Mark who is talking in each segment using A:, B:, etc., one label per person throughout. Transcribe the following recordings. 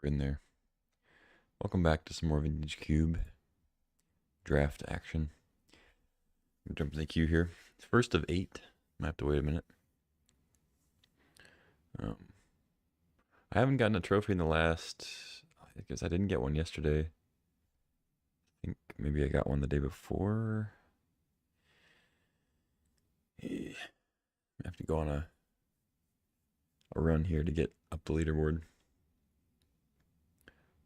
A: We're in there. Welcome back to some more Vintage Cube Draft action. I'm jumping the queue here. It's first of 8. I have to wait a minute. I haven't gotten a trophy in the last. I guess I didn't get one yesterday. I think maybe I got one the day before. I have to go on a run here to get up the leaderboard.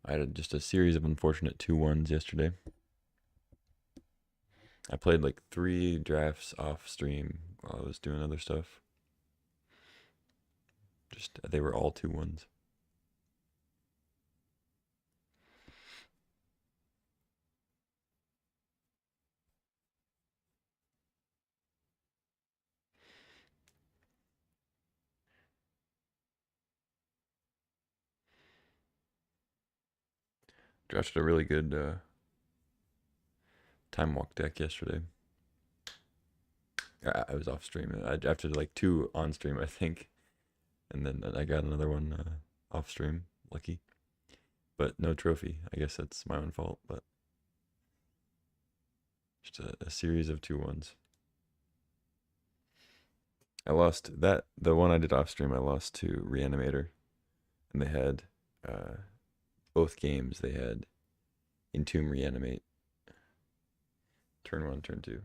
A: I had just a series of unfortunate 2-1s yesterday. I played like 3 drafts off stream while I was doing other stuff. They were all 2-1s. Drafted a really good time walk deck yesterday. I was off stream. I drafted like 2 on stream, I think, and then I got another one off stream. Lucky, but no trophy. I guess that's my own fault. But just a series of 2-1s. I lost that the one I did off stream. I lost to Reanimator, and they had both games. They had Entomb Reanimate. Turn 1, turn 2.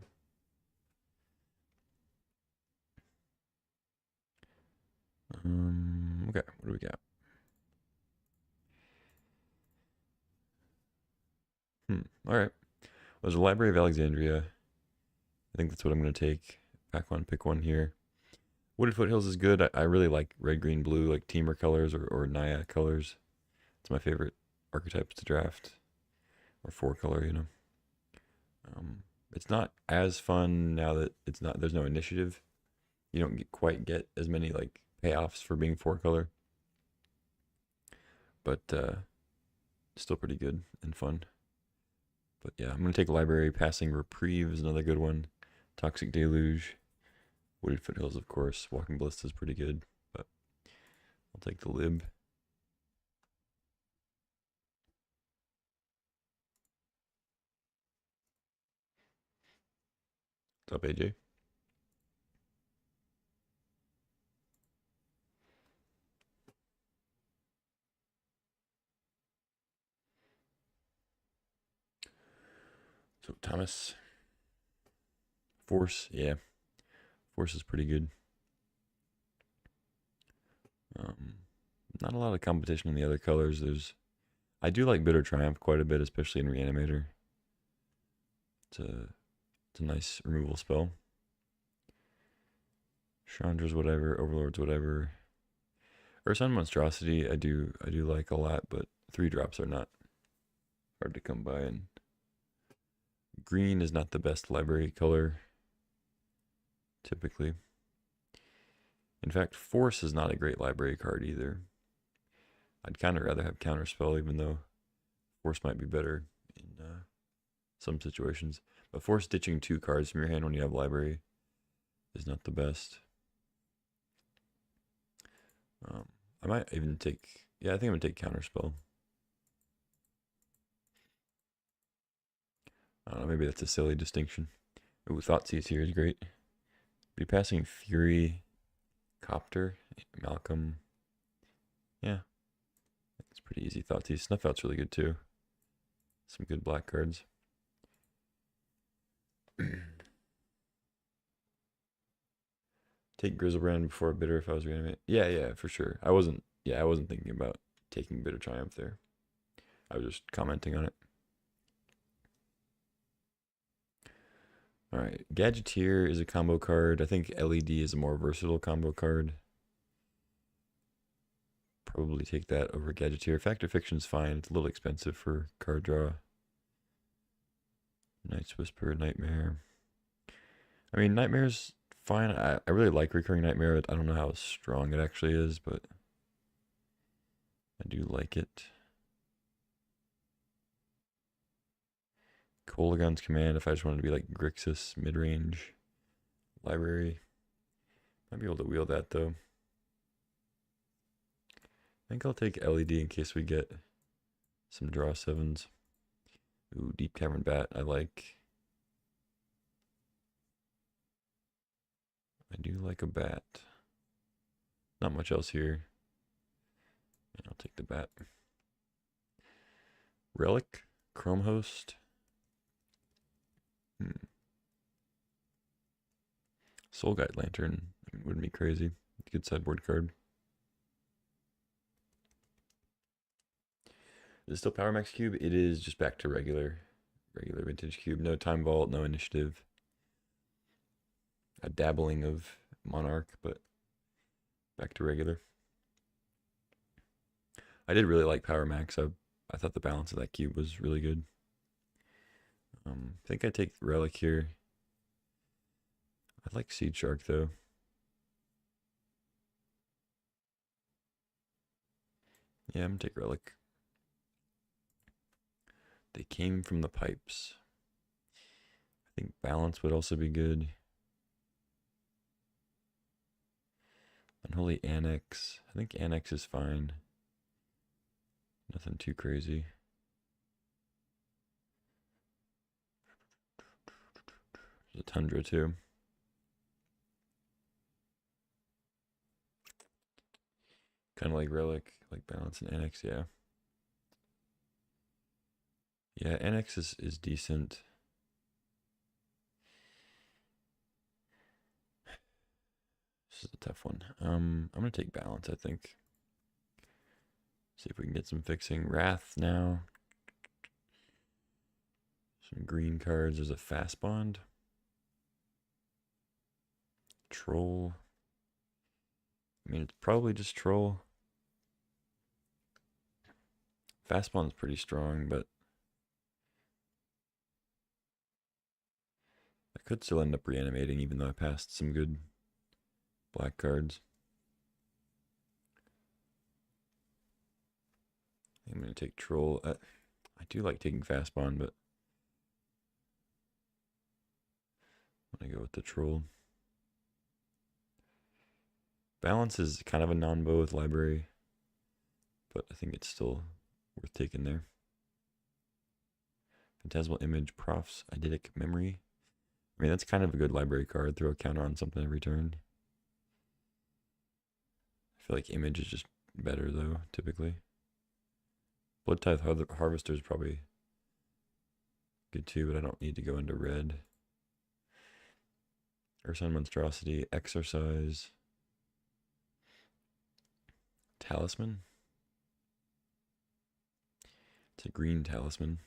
A: Okay, what do we got? All right. Well, there's a Library of Alexandria. I think that's what I'm going to take. Pack one, pick one here. Wooded Foothills is good. I really like red, green, blue, like Teamer colors or Naya colors. It's my favorite archetypes to draft. Or 4-color, you know. It's not as fun now that there's no initiative. You don't quite get as many like payoffs for being 4-color. But still pretty good and fun. But yeah, I'm going to take Library. Passing Reprieve is another good one. Toxic Deluge. Wooded Foothills, of course. Walking Ballista is pretty good. But I'll take the Lib. What's up, AJ? So Thomas. Force, yeah. Force is pretty good. Not a lot of competition in the other colors. I do like Bitter Triumph quite a bit, especially in Reanimator. It's a nice removal spell. Chandra's whatever, Overlord's whatever. Ursun Monstrosity I do like a lot, but 3 drops are not hard to come by, and green is not the best library color typically. In fact, Force is not a great library card either. I'd kind of rather have Counterspell, even though Force might be better in some situations. But Force ditching 2 cards from your hand when you have library is not the best. I might even take, yeah, I think I'm going to take Counterspell. I don't know, maybe that's a silly distinction. Ooh, Thoughtseize here is great. Be passing Fury, Copter, Malcolm. Yeah, it's pretty easy. Thoughtseize. Snuff Out's really good too. Some good black cards. Take Grizzlebrand before Bitter if I was reanimate. Yeah, for sure. I wasn't thinking about taking Bitter Triumph there. I was just commenting on it. All right, Gadgeteer is a combo card. I think LED is a more versatile combo card. Probably take that over Gadgeteer. Fact or Fiction's fine. It's a little expensive for card draw. Night's Whisper, Nightmare. I mean, Nightmare's fine. I really like Recurring Nightmare. I don't know how strong it actually is, but I do like it. Kolaghan's Command, if I just wanted to be like Grixis mid-range library. Might be able to wheel that though. think I'll take LED in case we get some draw sevens. Ooh, Deep Cavern Bat, I like. I do like a bat. Not much else here. And I'll take the bat. Relic, Chrome Host. Soul Guide Lantern, wouldn't be crazy. Good sideboard card. Is it still Power Max Cube? It is just back to regular Vintage Cube. No Time Vault, no Initiative. A dabbling of Monarch, but back to regular. I did really like Power Max. I thought the balance of that cube was really good. I think I take Relic here. I like Seed Shark though. Yeah, I'm gonna take Relic. They came from the pipes. I think balance would also be good. Unholy Annex. I think Annex is fine. Nothing too crazy. There's a Tundra too. Kind of like Relic, like balance and Annex, yeah. Yeah, Annex is decent. This is a tough one. I'm gonna take balance, I think. See if we can get some fixing. Wrath now. Some green cards. There's a Fast Bond. Troll. I mean, it's probably just Troll. Fast Bond's pretty strong, but I could still end up reanimating even though I passed some good black cards. I'm going to take Troll. I do like taking Fast Bond, but I'm going to go with the Troll. Balance is kind of a non-bow with Library, but I think it's still worth taking there. Phantasmal Image, Prof's Eidetic Memory. I mean, that's kind of a good library card. Throw a counter on something every turn. I feel like Image is just better, though, typically. Blood Tithe Harvester is probably good, too, but I don't need to go into red. Ursun Monstrosity, Exercise. Talisman. It's a green Talisman.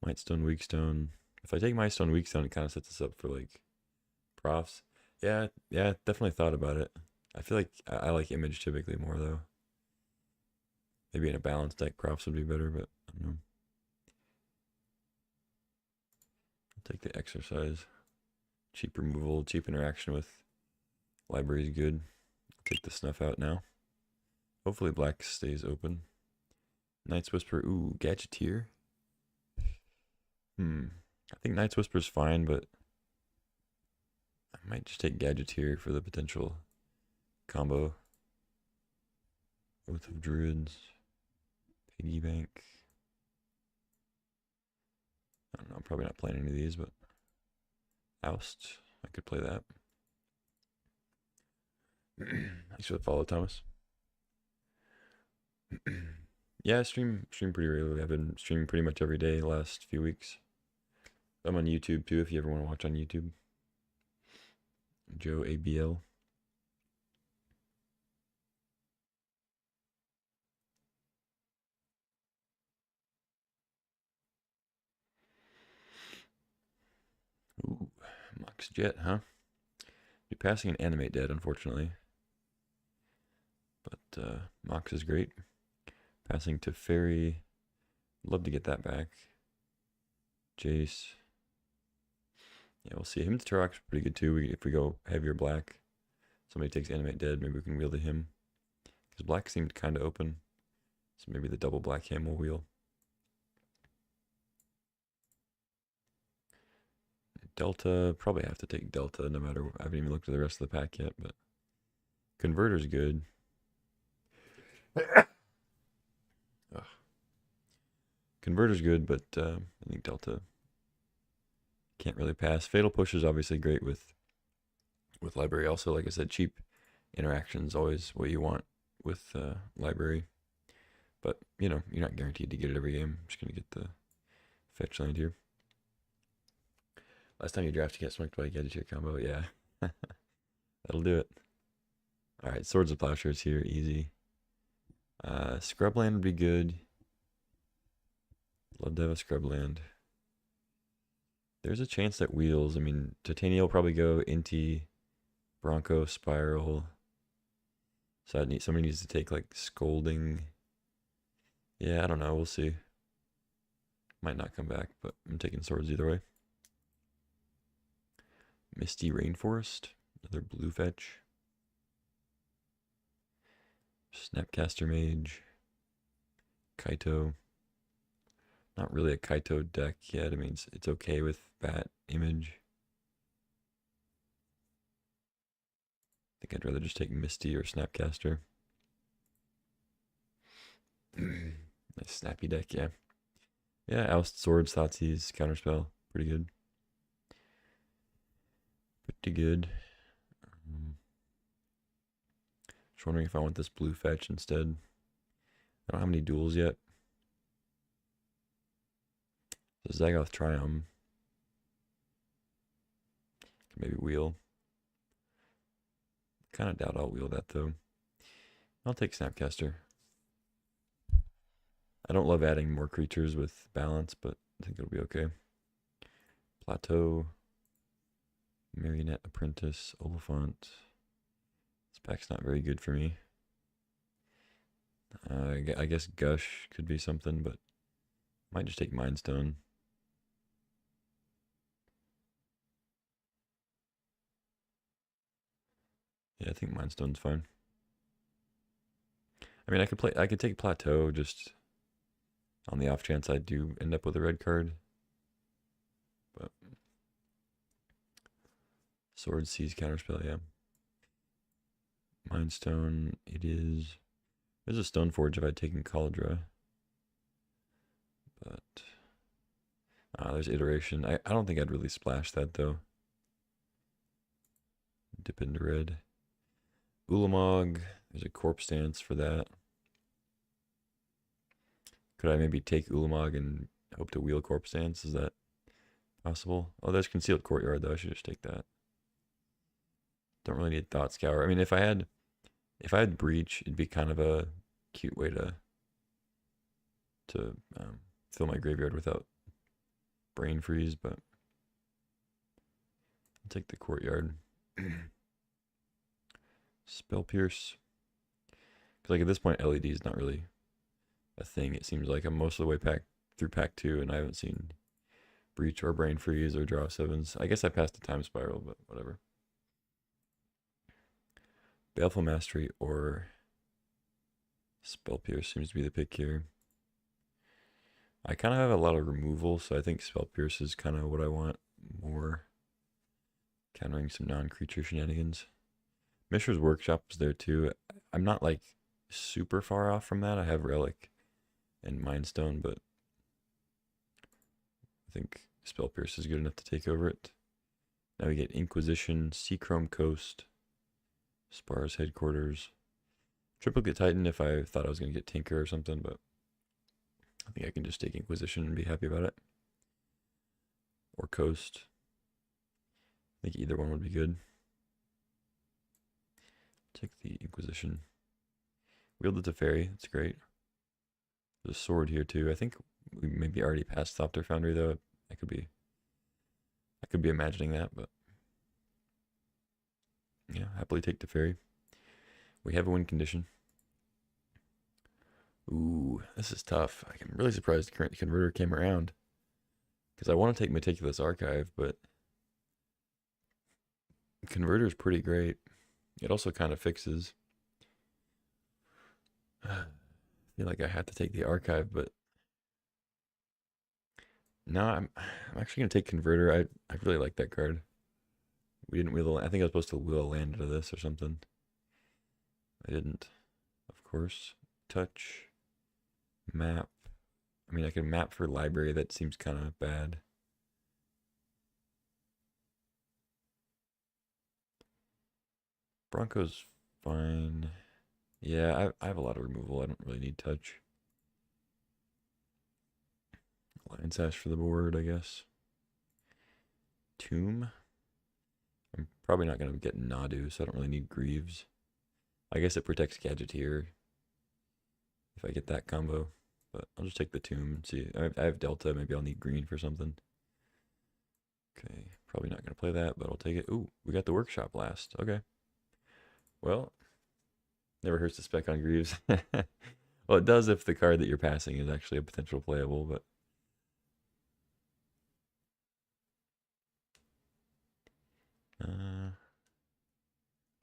A: Mightstone, Weakstone. If I take Mightstone, Weakstone, it kind of sets us up for like profs. Yeah, definitely thought about it. I feel like I like Image typically more though. Maybe in a balanced deck, profs would be better, but I don't know. I'll take the Exercise. Cheap removal, cheap interaction with library is good. I'll take the Snuff out now. Hopefully black stays open. Night's Whisper, ooh, Gadgeteer. I think Night's Whisper is fine, but I might just take Gadgeteer for the potential combo. Oath of Druids. Piggy Bank. I don't know, I'm probably not playing any of these, but Oust, I could play that. Thanks for the follow, Thomas. Yeah, I stream pretty regularly. I've been streaming pretty much every day the last few weeks. I'm on YouTube too if you ever want to watch on YouTube. Joe ABL. Ooh, Mox Jet, huh? You're passing an Animate Dead, unfortunately. But Mox is great. Passing to Fairy. Love to get that back. Jace. Yeah, we'll see. Him to Turok's pretty good too. If we go heavier black, somebody takes Animate Dead, maybe we can wheel to him. Because black seemed kind of open. So maybe the double black ham will wheel. Delta, probably have to take Delta no matter what. I haven't even looked at the rest of the pack yet, but Converter's good. Ugh. Converter's good, but I think Delta can't really pass. Fatal Push is obviously great with library. Also, like I said, cheap interactions always what you want with library. But you know, you're not guaranteed to get it every game. I'm just gonna get the fetch land here. Last time you draft, you get smoked by a Gadget combo. Yeah, that'll do it. All right, Swords of Plowshares here, easy. Scrubland would be good. Love to have a Scrubland. There's a chance that Wheels, I mean, Titania will probably go Inti, Bronco, Spiral. So somebody needs to take like Scolding. Yeah, I don't know, we'll see. Might not come back, but I'm taking Swords either way. Misty Rainforest, another blue fetch. Snapcaster Mage. Kaito. Not really a Kaito deck yet. I mean, it's okay with Bat Image. I think I'd rather just take Misty or Snapcaster. Nice snappy deck, yeah. Yeah, Oust, Swords, Thoughtseize, Counterspell. Pretty good. Pretty good. Just wondering if I want this blue fetch instead. I don't have any duels yet. The Zagoth Triumph. Maybe wheel. Kind of doubt I'll wheel that though. I'll take Snapcaster. I don't love adding more creatures with balance, but I think it'll be okay. Plateau. Marionette Apprentice. Oliphant. This pack's not very good for me. I guess Gush could be something, but might just take Mind Stone. Yeah, I think Mind Stone's fine. I mean, I could take Plateau just on the off chance I do end up with a red card. But Sword Seize Counterspell, yeah. Mind Stone, it is. There's a Stoneforge if I'd taken Cauldra. But there's Iteration. I don't think I'd really splash that though. Dip into red. Ulamog, there's a Corpse Dance for that. Could I maybe take Ulamog and hope to wheel Corpse Dance? Is that possible? Oh, there's Concealed Courtyard though. I should just take that. Don't really need Thought Scour. I mean, if I had Breach, it'd be kind of a cute way to fill my graveyard without Brain Freeze, but I'll take the Courtyard. Spell Pierce. Because like at this point, LED is not really a thing. It seems like I'm most of the way through pack 2, and I haven't seen Breach or Brain Freeze or Draw 7s. I guess I passed the Time Spiral, but whatever. Baleful Mastery or Spell Pierce seems to be the pick here. I kind of have a lot of removal, so I think Spell Pierce is kind of what I want more. Countering some non-creature shenanigans. Mishra's Workshop is there too. I'm not like super far off from that. I have Relic and Mind Stone, but I think Spell Pierce is good enough to take over it. Now we get Inquisition, Seachrome Coast, Spar's Headquarters, Triplicate Titan if I thought I was going to get Tinker or something, but I think I can just take Inquisition and be happy about it. Or Coast. I think either one would be good. Take the Inquisition. Wield the Teferi, that's great. There's a sword here too. I think we maybe already passed Thopter Foundry though. I could be imagining that, but yeah, happily take Teferi. We have a win condition. Ooh, this is tough. I'm really surprised the current converter came around. Because I want to take Meticulous Archive, but converter is pretty great. It also kind of fixes. I feel like I had to take the Archive, but no, I'm actually gonna take Converter. I really like that card. We didn't wheel. I think I was supposed to wheel a land into this or something. I didn't, of course. touch, map. I mean, I can map for library. That seems kind of bad. Bronco's fine. Yeah, I have a lot of removal. I don't really need touch. Lion Sash for the board, I guess. Tomb. I'm probably not going to get Nadu, so I don't really need Greaves. I guess it protects Gadgeteer if I get that combo. But I'll just take the Tomb and see. I have Delta. Maybe I'll need green for something. Okay, probably not going to play that, but I'll take it. Ooh, we got the Workshop last. Okay. Well, never hurts to spec on Greaves. Well, it does if the card that you're passing is actually a potential playable, but...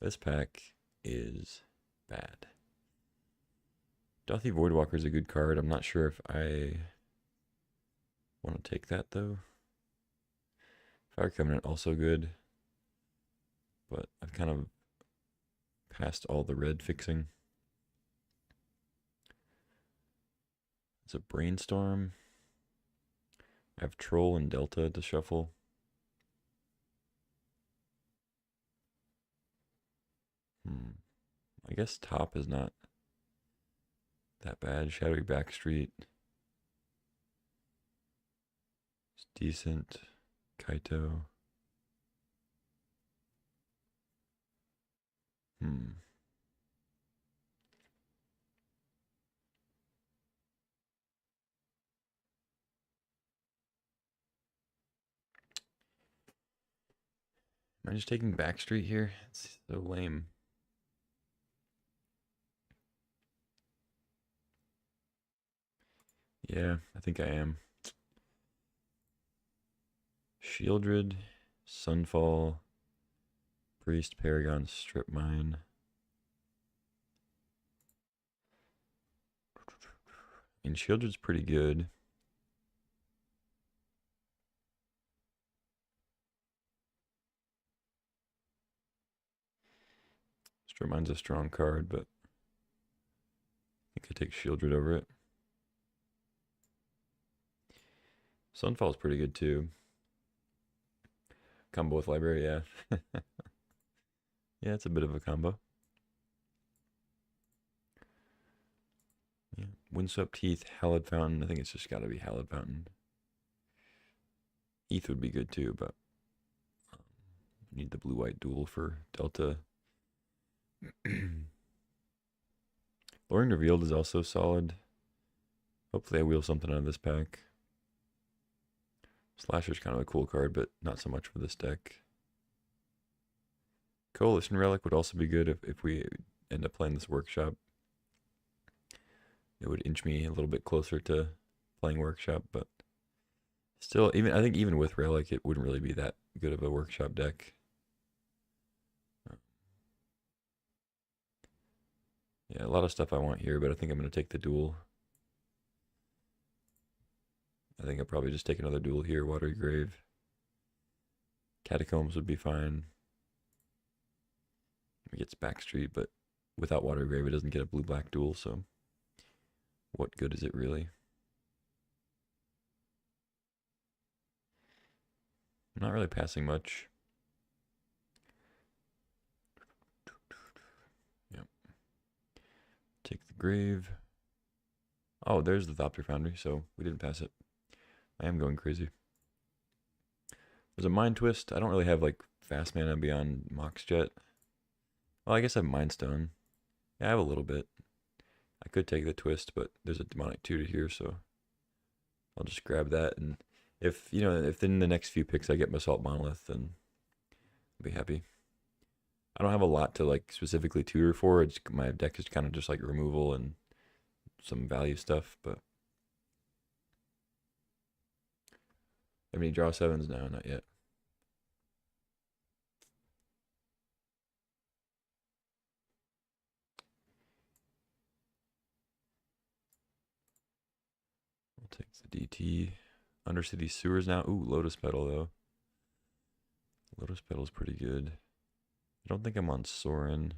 A: this pack is bad. Dauthi Voidwalker is a good card. I'm not sure if I want to take that, though. Fire Covenant, also good. But I've kind of passed all the red fixing. It's a Brainstorm. I have Troll and Delta to shuffle. I guess top is not that bad. Shadowy Backstreet. It's decent. Kaito. Am I just taking Backstreet here? It's so lame. Yeah, I think I am. Shieldred, Sunfall, Priest, Paragon, Strip Mine. And Shieldred's pretty good. Strip Mine's a strong card, but I think I take Shieldred over it. Sunfall's pretty good too. Combo with Library, yeah. Yeah, it's a bit of a combo. Yeah. Windswept Heath, Hallowed Fountain. I think it's just got to be Hallowed Fountain. Heath would be good too, but I need the blue-white duel for Delta. Luring Revealed is also solid. Hopefully I wheel something out of this pack. Slasher's kind of a cool card, but not so much for this deck. Coalition Relic would also be good if we end up playing this Workshop. It would inch me a little bit closer to playing Workshop, but still, I think even with Relic, it wouldn't really be that good of a Workshop deck. Yeah, a lot of stuff I want here, but I think I'm going to take the duel. I think I'll probably just take another duel here, Watery Grave. Catacombs would be fine. It gets Backstreet, but without Watery Grave, it doesn't get a blue-black duel, so what good is it really? I'm not really passing much. Yep. Take the Grave. Oh, there's the Thopter Foundry, so we didn't pass it. I am going crazy. There's a Mind Twist. I don't really have like fast mana beyond Mox Jet. Well, I guess I have Mind Stone. Yeah, I have a little bit. I could take the Twist, but there's a Demonic Tutor here, so I'll just grab that. And if in the next few picks I get Basalt Monolith, then I'll be happy. I don't have a lot to like specifically tutor for. My deck is kind of just like removal and some value stuff, but have any draw sevens? No, not yet. We'll take the DT. Undercity Sewers now. Ooh, Lotus Petal though. Lotus Petal's pretty good. I don't think I'm on Sorin.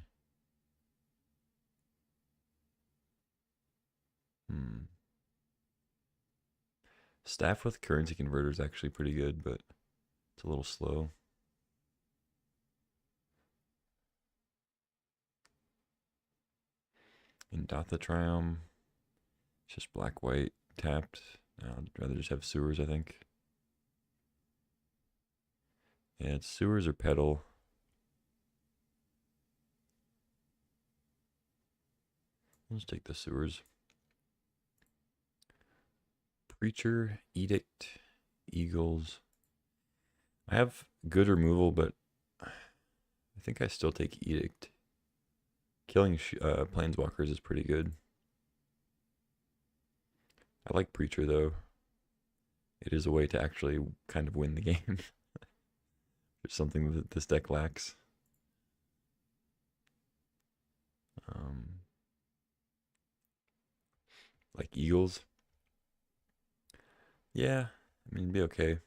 A: Staff with currency converter is actually pretty good, but it's a little slow. Indatha Triumph. It's just black, white, tapped. I'd rather just have sewers, I think. Yeah, it's sewers or pedal. Let's take the sewers. Preacher, Edict, Eagles. I have good removal, but I think I still take Edict. Killing Planeswalkers is pretty good. I like Preacher, though. It is a way to actually kind of win the game. There's something that this deck lacks. Like Eagles. Yeah, I mean, it'd be okay.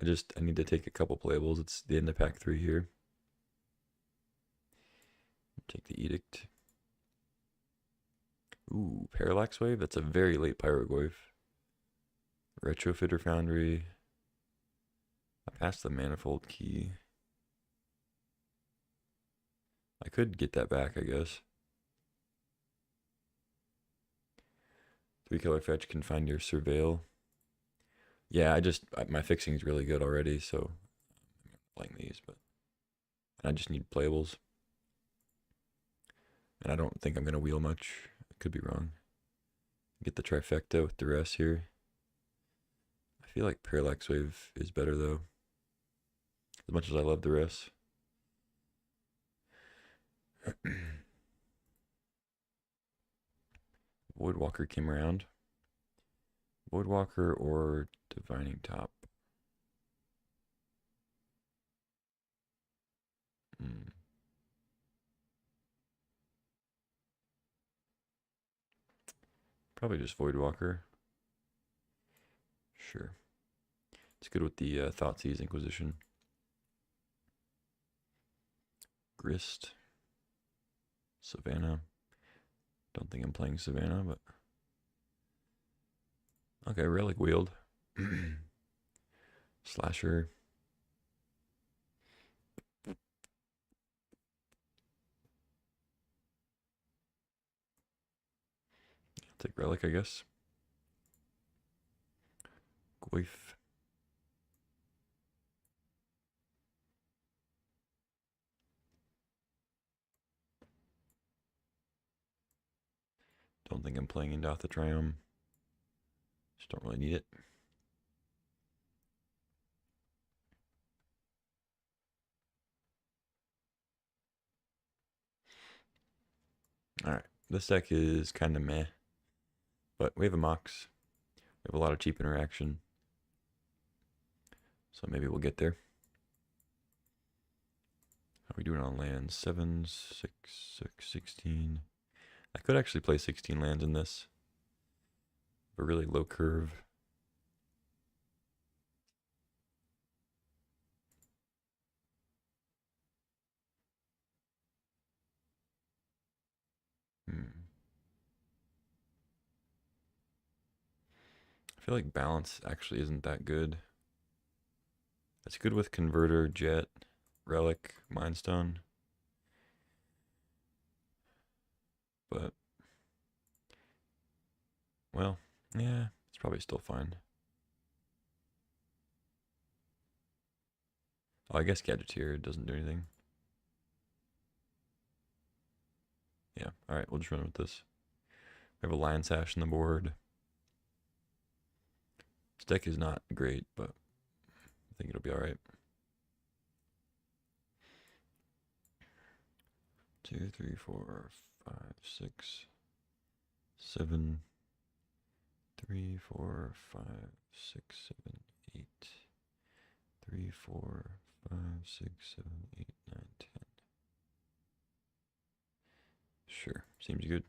A: I need to take a couple playables. It's the end of pack 3 here. Take the Edict. Ooh, Parallax Wave. That's a very late Pyroglyph. Retrofitter Foundry. I passed the Manifold Key. I could get that back, I guess. 3-color fetch can find your Surveil. Yeah, my fixing is really good already, so I'm not playing these, but I just need playables. And I don't think I'm going to wheel much. I could be wrong. Get the trifecta with duress here. I feel like Parallax Wave is better, though. As much as I love duress. Voidwalker came around. Voidwalker or Divining Top? Probably just Voidwalker. Sure. It's good with the Thoughtseize Inquisition. Grist. Savannah. Don't think I'm playing Savannah, but... Okay, Relic Wield. Slasher. Take Relic, I guess. Goif. Don't think I'm playing Indatha Triumph. Just don't really need it. Alright, this deck is kind of meh. But we have a Mox. We have a lot of cheap interaction. So maybe we'll get there. How are we doing on lands? 7, 6, 16. I could actually play 16 lands in this. A really low curve. I feel like balance actually isn't that good. It's good with Converter, Jet, Relic, Mindstone. But, well, yeah, it's probably still fine. Oh, I guess Gadgeteer doesn't do anything. Yeah, alright, we'll just run with this. We have a Lion Sash on the board. This deck is not great, but I think it'll be alright. 2, 3, 4, 5, 6, 7, 3, 4, 5, 6, 7, 8, 3, 4, 5, 6, 7, 8, 9, 10. Sure, seems good.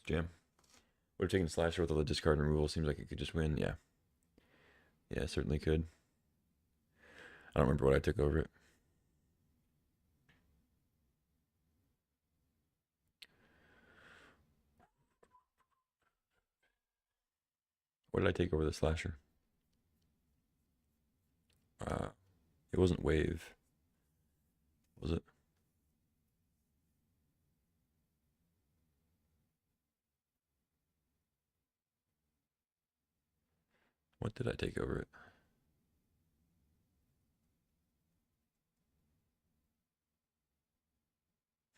A: Jam. Would have taken Slasher with all the discard removal. Seems like it could just win. Yeah. Yeah, certainly could. I don't remember what I took over it. What did I take over the slasher? Uh, it wasn't wave, was it? What did I take over it?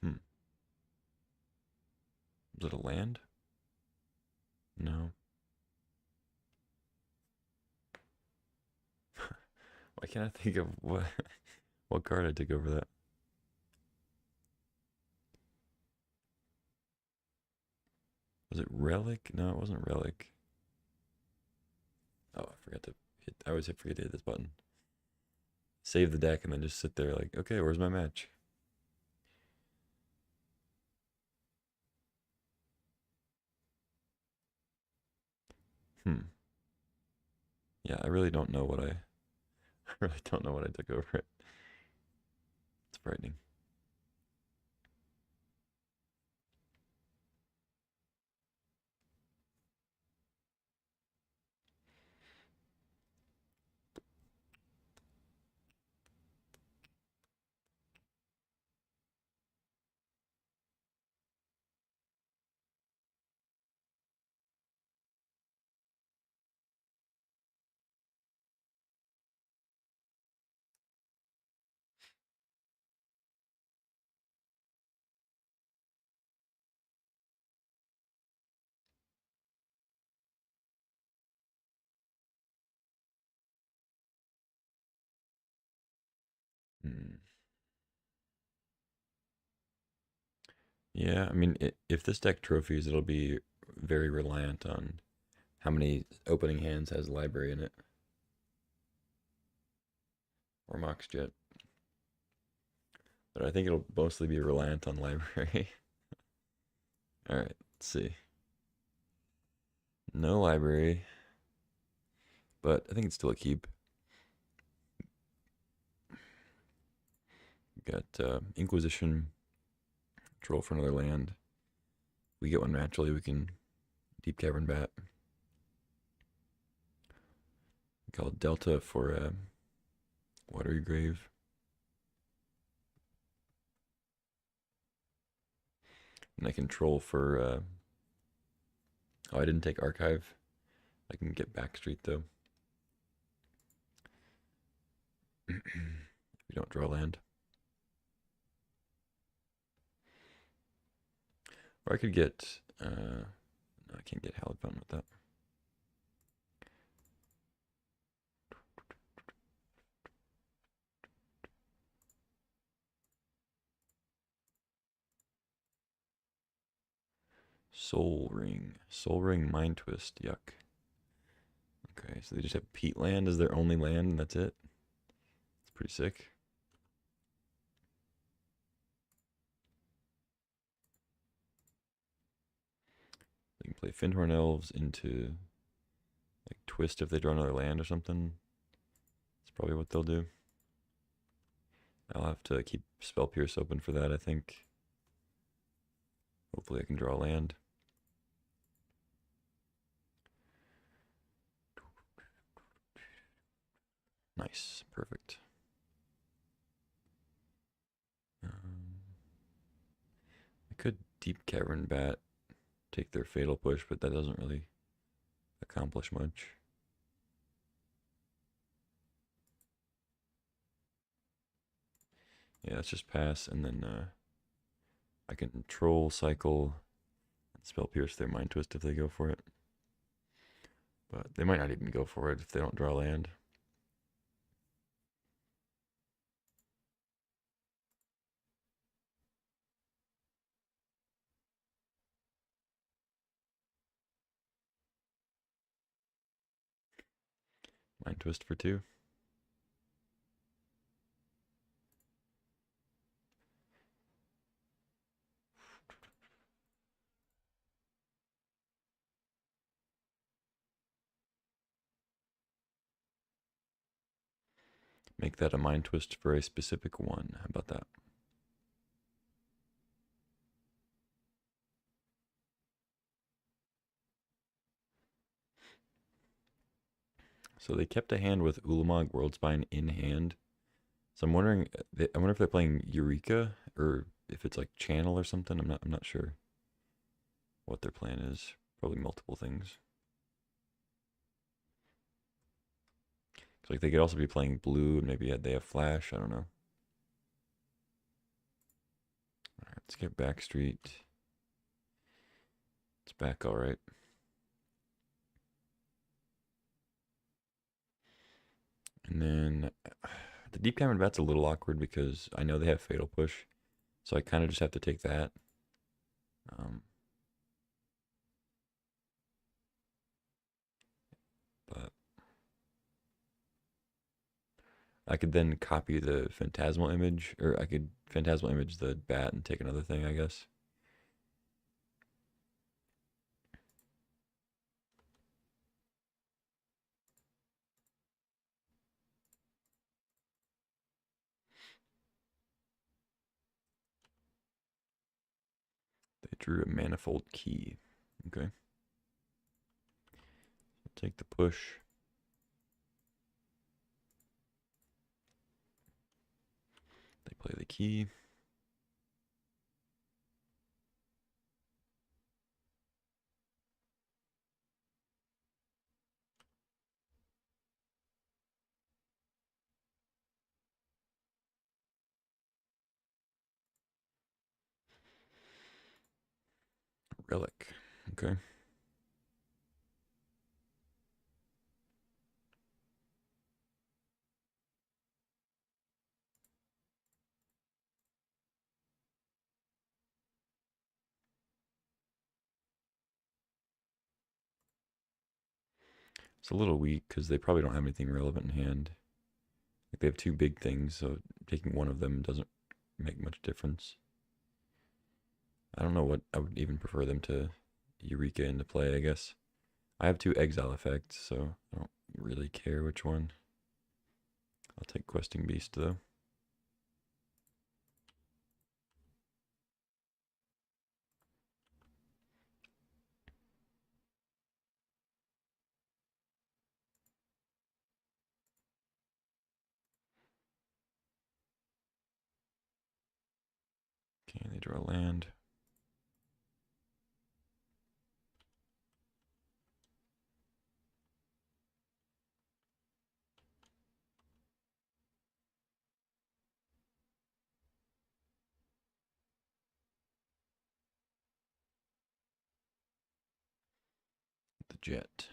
A: Hmm. Was it a land? No. Why can't I think of what what card I took over that? Was it relic? No, it wasn't relic. Oh, I forgot to hit. I always forget to hit this button. Save the deck and then just sit there like, okay, where's my match? Hmm. Yeah, I really don't know what I I really don't know what I took over it. It's frightening. Hmm. Yeah, I mean, if this deck trophies, it'll be very reliant on how many opening hands has library in it or Mox Jet. But I think it'll mostly be reliant on library. All right, let's see. No library, but I think it's still a keep. Got Inquisition, troll for another land. We get one naturally, we can Deep Cavern Bat. We call it Delta for Watery Grave. And I can troll for. Oh, I didn't take Archive. I can get Backstreet though. If we don't draw land. Or I could get. No, I can't get Hallowed Fountain with that. Soul Ring. Soul Ring Mind Twist. Yuck. Okay, so they just have Peat Land as their only land, and that's it. It's pretty sick. They can play Fyndhorn Elves into like Twist if they draw another land or something. That's probably what they'll do. I'll have to keep Spell Pierce open for that, I think. Hopefully I can draw land. Nice. Perfect. I could Deep Cavern Bat, take their Fatal Push, but that doesn't really accomplish much. Yeah, let's just pass, and then I can Troll, Cycle, and Spell Pierce their Mind Twist if they go for it. But they might not even go for it if they don't draw land. Mind Twist for 2. Make that a Mind Twist for a specific one. How about that? So they kept a hand with Ulamog Worldspine in hand. So I'm wondering, I wonder if they're playing Eureka or if it's like Channel or something. I'm not sure what their plan is. Probably multiple things. Like they could also be playing blue, and maybe they have flash. I don't know. All right, let's get Backstreet. It's back all right. And then the Deep Cavern Bat's a little awkward because I know they have Fatal Push, so I kind of just have to take that. But I could then copy the Phantasmal image, or I could Phantasmal image the bat and take another thing, I guess. They drew a Manifold Key. Okay. Take the push. They play the key. Relic. Okay. It's a little weak because they probably don't have anything relevant in hand. Like they have two big things, so taking one of them doesn't make much difference. I don't know what I would even prefer them to Eureka into play, I guess. I have two exile effects, so I don't really care which one. I'll take Questing Beast though. Okay, they draw a land. The Jet.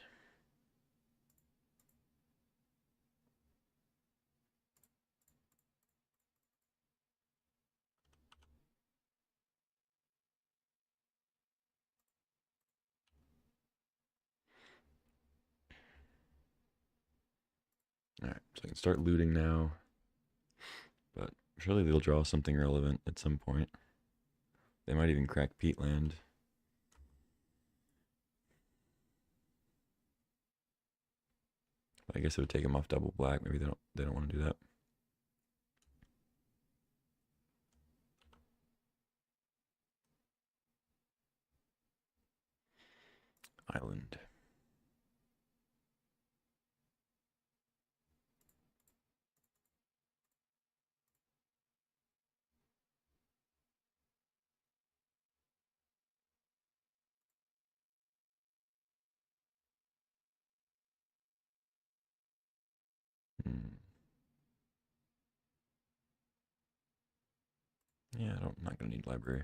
A: Alright, so I can start looting now. But surely they'll draw something relevant at some point. They might even crack Peatland. I guess it would take them off double black. Maybe they don't want to do that. Island. Yeah, I'm not gonna need library.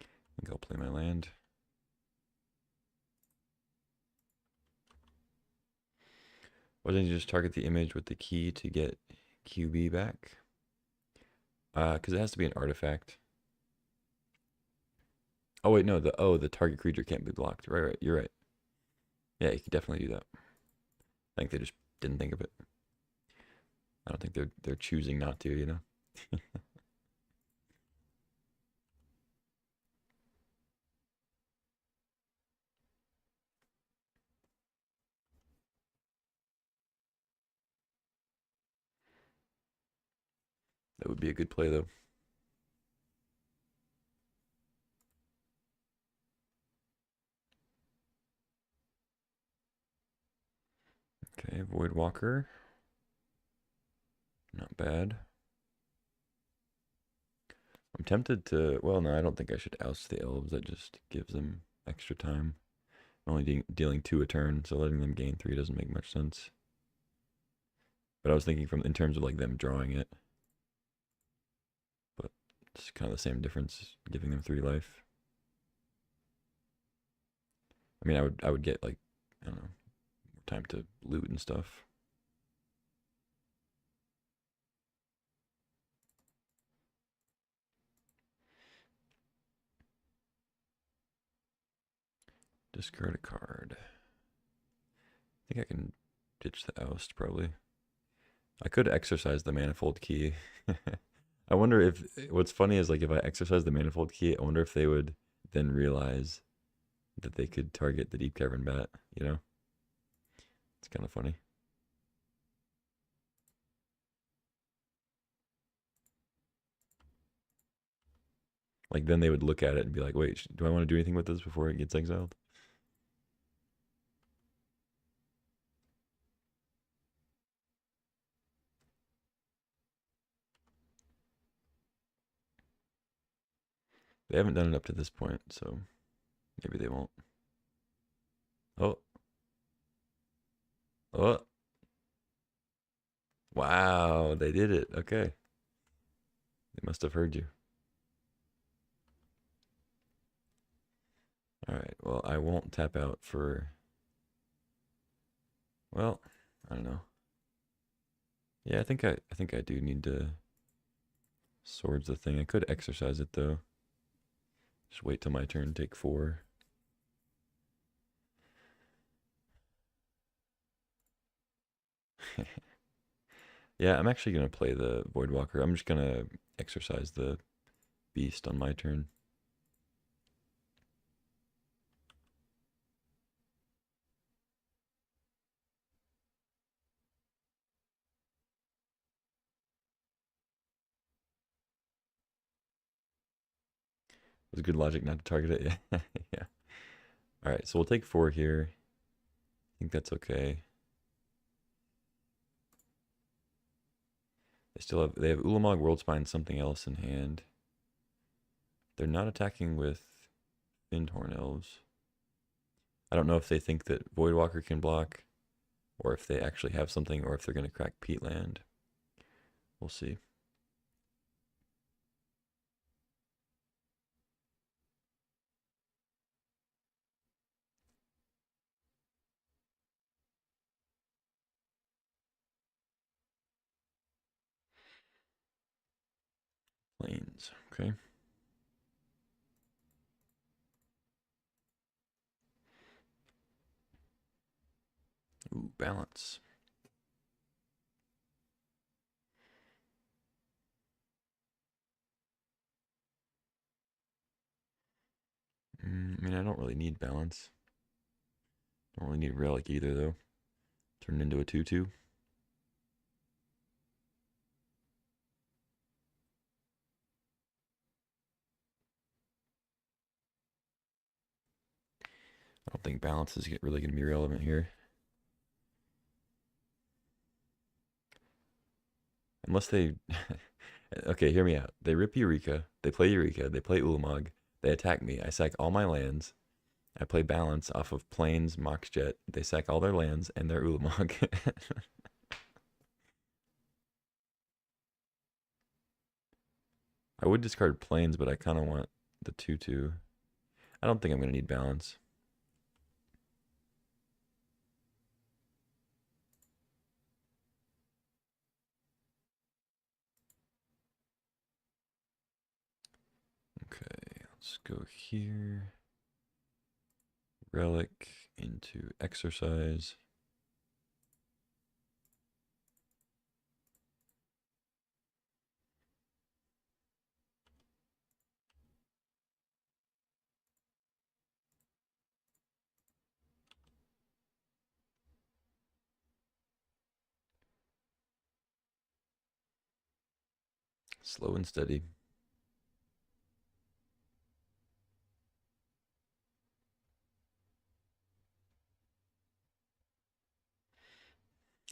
A: I think I'll play my land. Why didn't you just target the image with the key to get QB back? Because it has to be an artifact. Oh wait, no, the target creature can't be blocked. Right, you're right. Yeah, you can definitely do that. I think they just didn't think of it. I don't think they're choosing not to, you know. That would be a good play though. Okay, Okay, Void Walker. Not bad. I'm tempted to, well, no, I don't think I should oust the elves. That just gives them extra time. I'm only dealing 2 a turn, so letting them gain 3 doesn't make much sense. But I was thinking from in terms of like them drawing it. But it's kind of the same difference, giving them 3 life. I mean, I would get like, I don't know, more time to loot and stuff. Discard a card. I think I can ditch the oust probably. I could exercise the manifold key. I wonder if what's funny is like if I exercise the manifold key, I wonder if they would then realize that they could target the deep cavern bat, you know? It's kind of funny. Like then they would look at it and be like, wait, do I want to do anything with this before it gets exiled? They haven't done it up to this point, so maybe they won't. Oh. Oh. Wow, they did it. Okay. They must have heard you. All right. Well, I won't tap out for, well, I don't know. Yeah, I think I do need to swords the thing. I could exercise it though. Just wait till my turn, take 4. Yeah, I'm actually gonna play the Voidwalker. I'm just gonna exercise the beast on my turn. It was good logic not to target it. Yeah. Yeah. All right, so we'll take 4 here. I think that's okay. They have Ulamog, Worldspine, something else in hand. They're not attacking with Findhorn Elves. I don't know if they think that Voidwalker can block, or if they actually have something, or if they're gonna crack Peatland. We'll see. Plains, okay. Ooh, balance. I mean, I don't really need balance. Don't really need relic either, though. Turn it into a 2/2. I don't think balance is really going to be relevant here. Unless they... okay, hear me out. They rip Eureka. They play Eureka. They play Ulamog. They attack me. I sack all my lands. I play balance off of Plains, Mox Jet. They sack all their lands and their Ulamog. I would discard Plains, but I kind of want the 2/2. I don't think I'm going to need balance. Okay, let's go here. Relic into exercise. Slow and steady.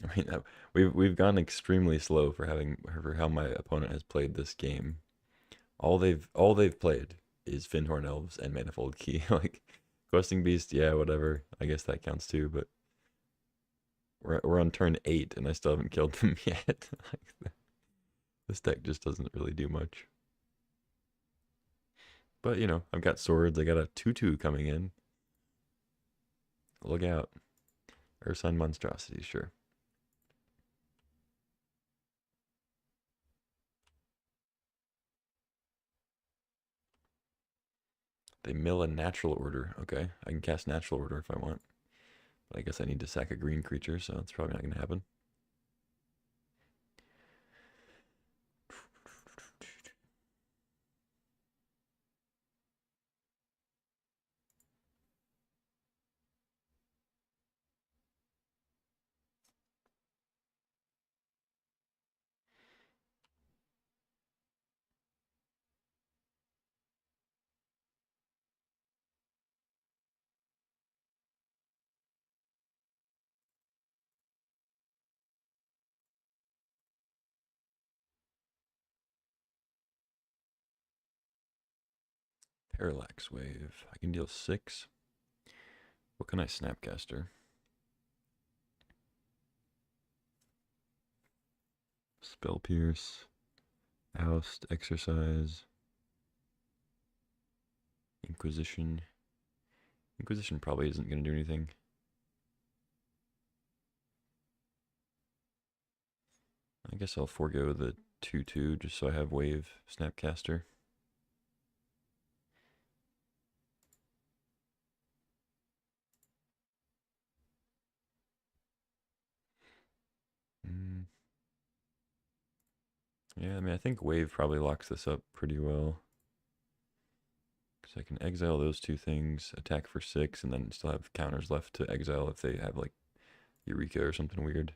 A: I mean, we've gone extremely slow for how my opponent has played this game. All they've played is Fyndhorn Elves and Manifold Key. Like Questing Beast, yeah, whatever. I guess that counts too. But we're on turn 8 and I still haven't killed them yet. Like, this deck just doesn't really do much. But you know, I've got swords. I got a 2/2 coming in. Look out, Ursine Monstrosity, sure. They mill a natural order. Okay, I can cast natural order if I want. But I guess I need to sack a green creature, so it's probably not going to happen. Parallax Wave. I can deal 6. What can I Snapcaster? Spell Pierce. Oust. Exercise. Inquisition. Inquisition probably isn't going to do anything. I guess I'll forego the 2/2 just so I have Wave Snapcaster. Yeah, I mean, I think Wave probably locks this up pretty well. Because I can exile those two things, attack for 6, and then still have counters left to exile if they have, like, Eureka or something weird.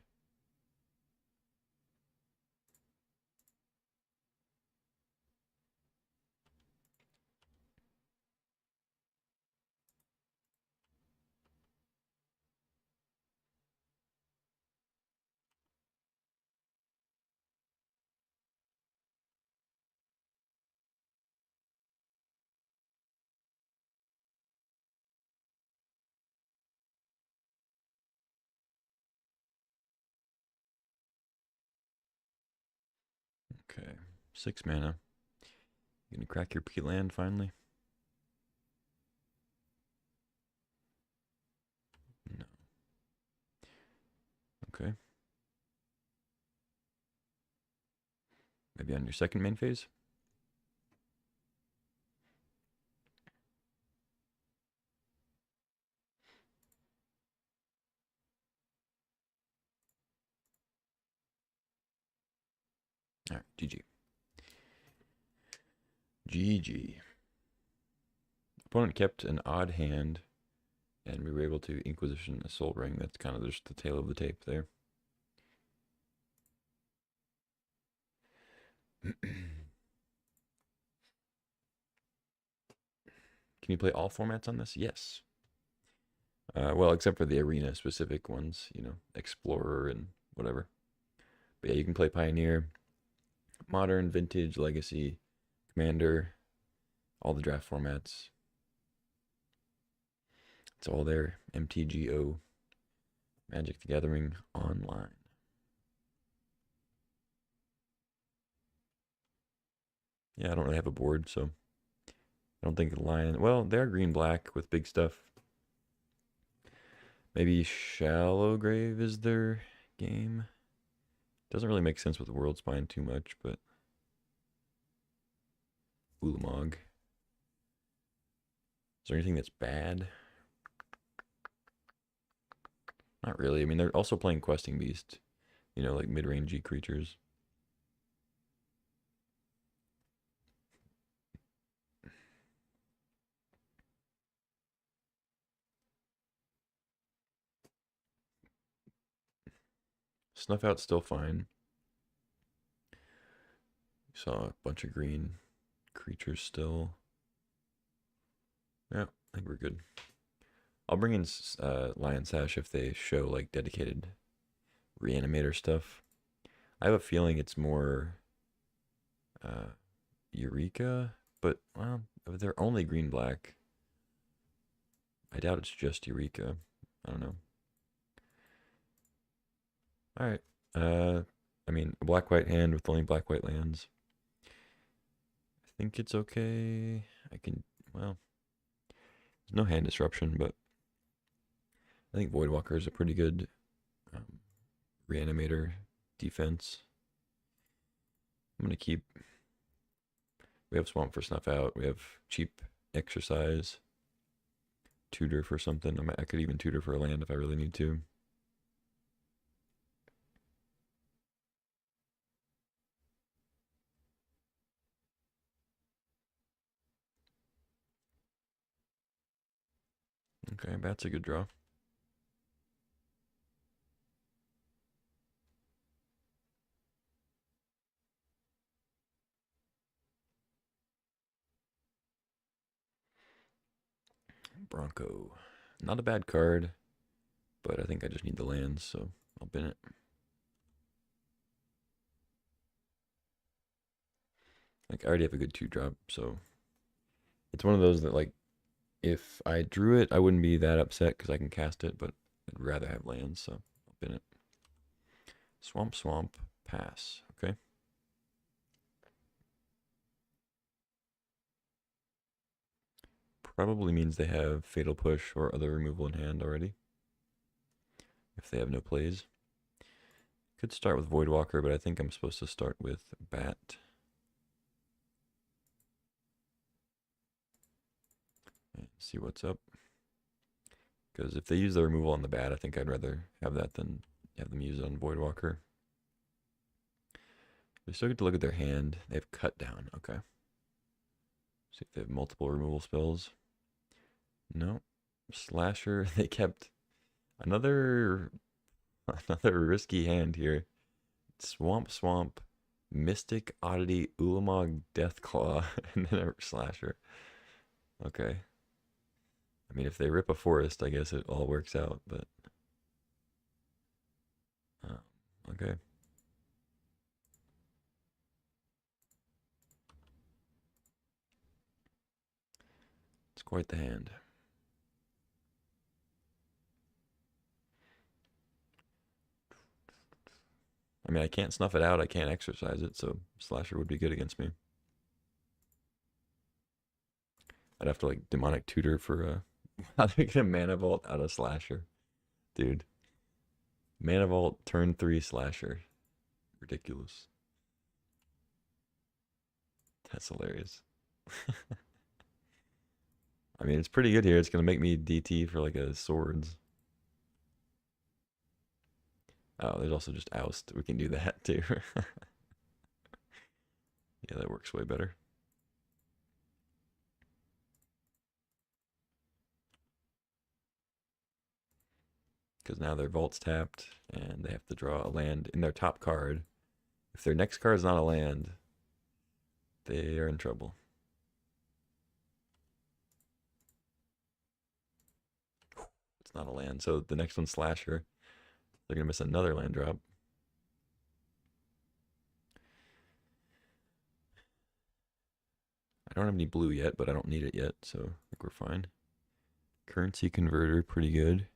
A: Okay, 6 mana. You gonna crack your P-land finally? No. Okay. Maybe on your second main phase? Alright, GG. GG. Opponent kept an odd hand, and we were able to Inquisition a Soul Ring. That's kind of just the tail of the tape there. Can you play all formats on this? Yes. Well, except for the arena specific ones, you know, Explorer and whatever. But yeah, you can play Pioneer, Modern, Vintage, Legacy, Commander, all the draft formats. It's all there. MTGO, Magic the Gathering Online. Yeah, I don't really have a board, so I don't think the Lion. Well, they're green black with big stuff. Maybe Shallow Grave is their game. Doesn't really make sense with the World Spine too much, but Ulamog. Is there anything that's bad? Not really. I mean, they're also playing Questing Beast, you know, like mid-rangey creatures. Snuff Out's still fine. Saw a bunch of green creatures still. Yeah, I think we're good. I'll bring in Lion Sash if they show like dedicated reanimator stuff. I have a feeling it's more Eureka, but well, if they're only green black, I doubt it's just Eureka. I don't know. All right. I mean, a black white hand with only black white lands. I think it's okay. I can, well, there's no hand disruption, but I think Voidwalker is a pretty good um, reanimator defense. I'm gonna keep. We have Swamp for Snuff Out. We have cheap Exercise. Tutor for something. I could even tutor for a land if I really need to. Okay, that's a good draw. Bronco. Not a bad card, but I think I just need the lands, so I'll bin it. Like, I already have a good 2-drop, so it's one of those that, like, if I drew it, I wouldn't be that upset because I can cast it, but I'd rather have lands, so I'll bin it. Swamp, swamp, pass. Okay. Probably means they have Fatal Push or other removal in hand already. If they have no plays. Could start with Voidwalker, but I think I'm supposed to start with Bat. And see what's up. Because if they use the removal on the Bat, I think I'd rather have that than have them use it on Voidwalker. We still get to look at their hand. They have Cut Down. Okay. See if they have multiple removal spells. No. Slasher. They kept another risky hand here. Swamp, swamp, Mystic, Oddity, Ulamog, Deathclaw, and then a Slasher. Okay. I mean, if they rip a forest, I guess it all works out, but... okay. It's quite the hand. I mean, I can't snuff it out, I can't exercise it, so Slasher would be good against me. I'd have to, like, Demonic Tutor for how do we get a Mana Vault out of Slasher? Dude. Mana Vault, turn 3 Slasher. Ridiculous. That's hilarious. I mean, it's pretty good here. It's going to make me DT for, like, a Swords. Oh, there's also just Oust. We can do that, too. Yeah, that works way better. Because now their Vault's tapped, and they have to draw a land in their top card. If their next card is not a land, they are in trouble. It's not a land, so the next one's Slasher. They're going to miss another land drop. I don't have any blue yet, but I don't need it yet, so I think we're fine. Currency Converter, pretty good.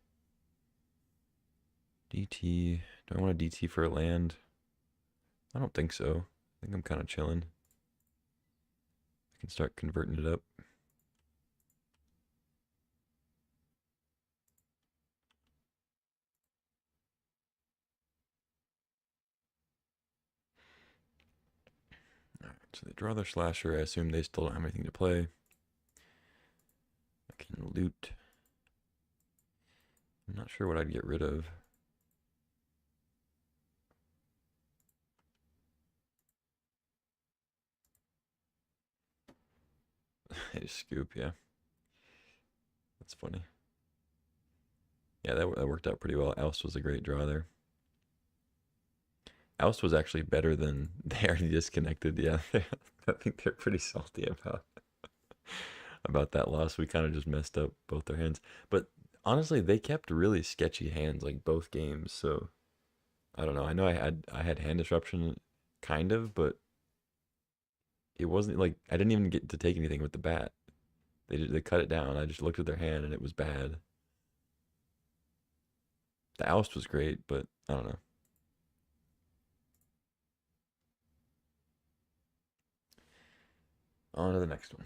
A: DT. Do I want to DT for a land? I don't think so. I think I'm kind of chilling. I can start converting it up. Alright, so they draw their Slasher. I assume they still don't have anything to play. I can loot. I'm not sure what I'd get rid of. A scoop, yeah. That's funny. Yeah, that worked out pretty well. Oust was a great draw there. Oust was actually better than they already disconnected. Yeah, I think they're pretty salty about that loss. We kind of just messed up both their hands. But honestly, they kept really sketchy hands like both games. So I don't know. I know I had hand disruption, kind of, but it wasn't like I didn't even get to take anything with the bat. They cut it down. I just looked at their hand and it was bad. The oust was great, but I don't know. On to the next one.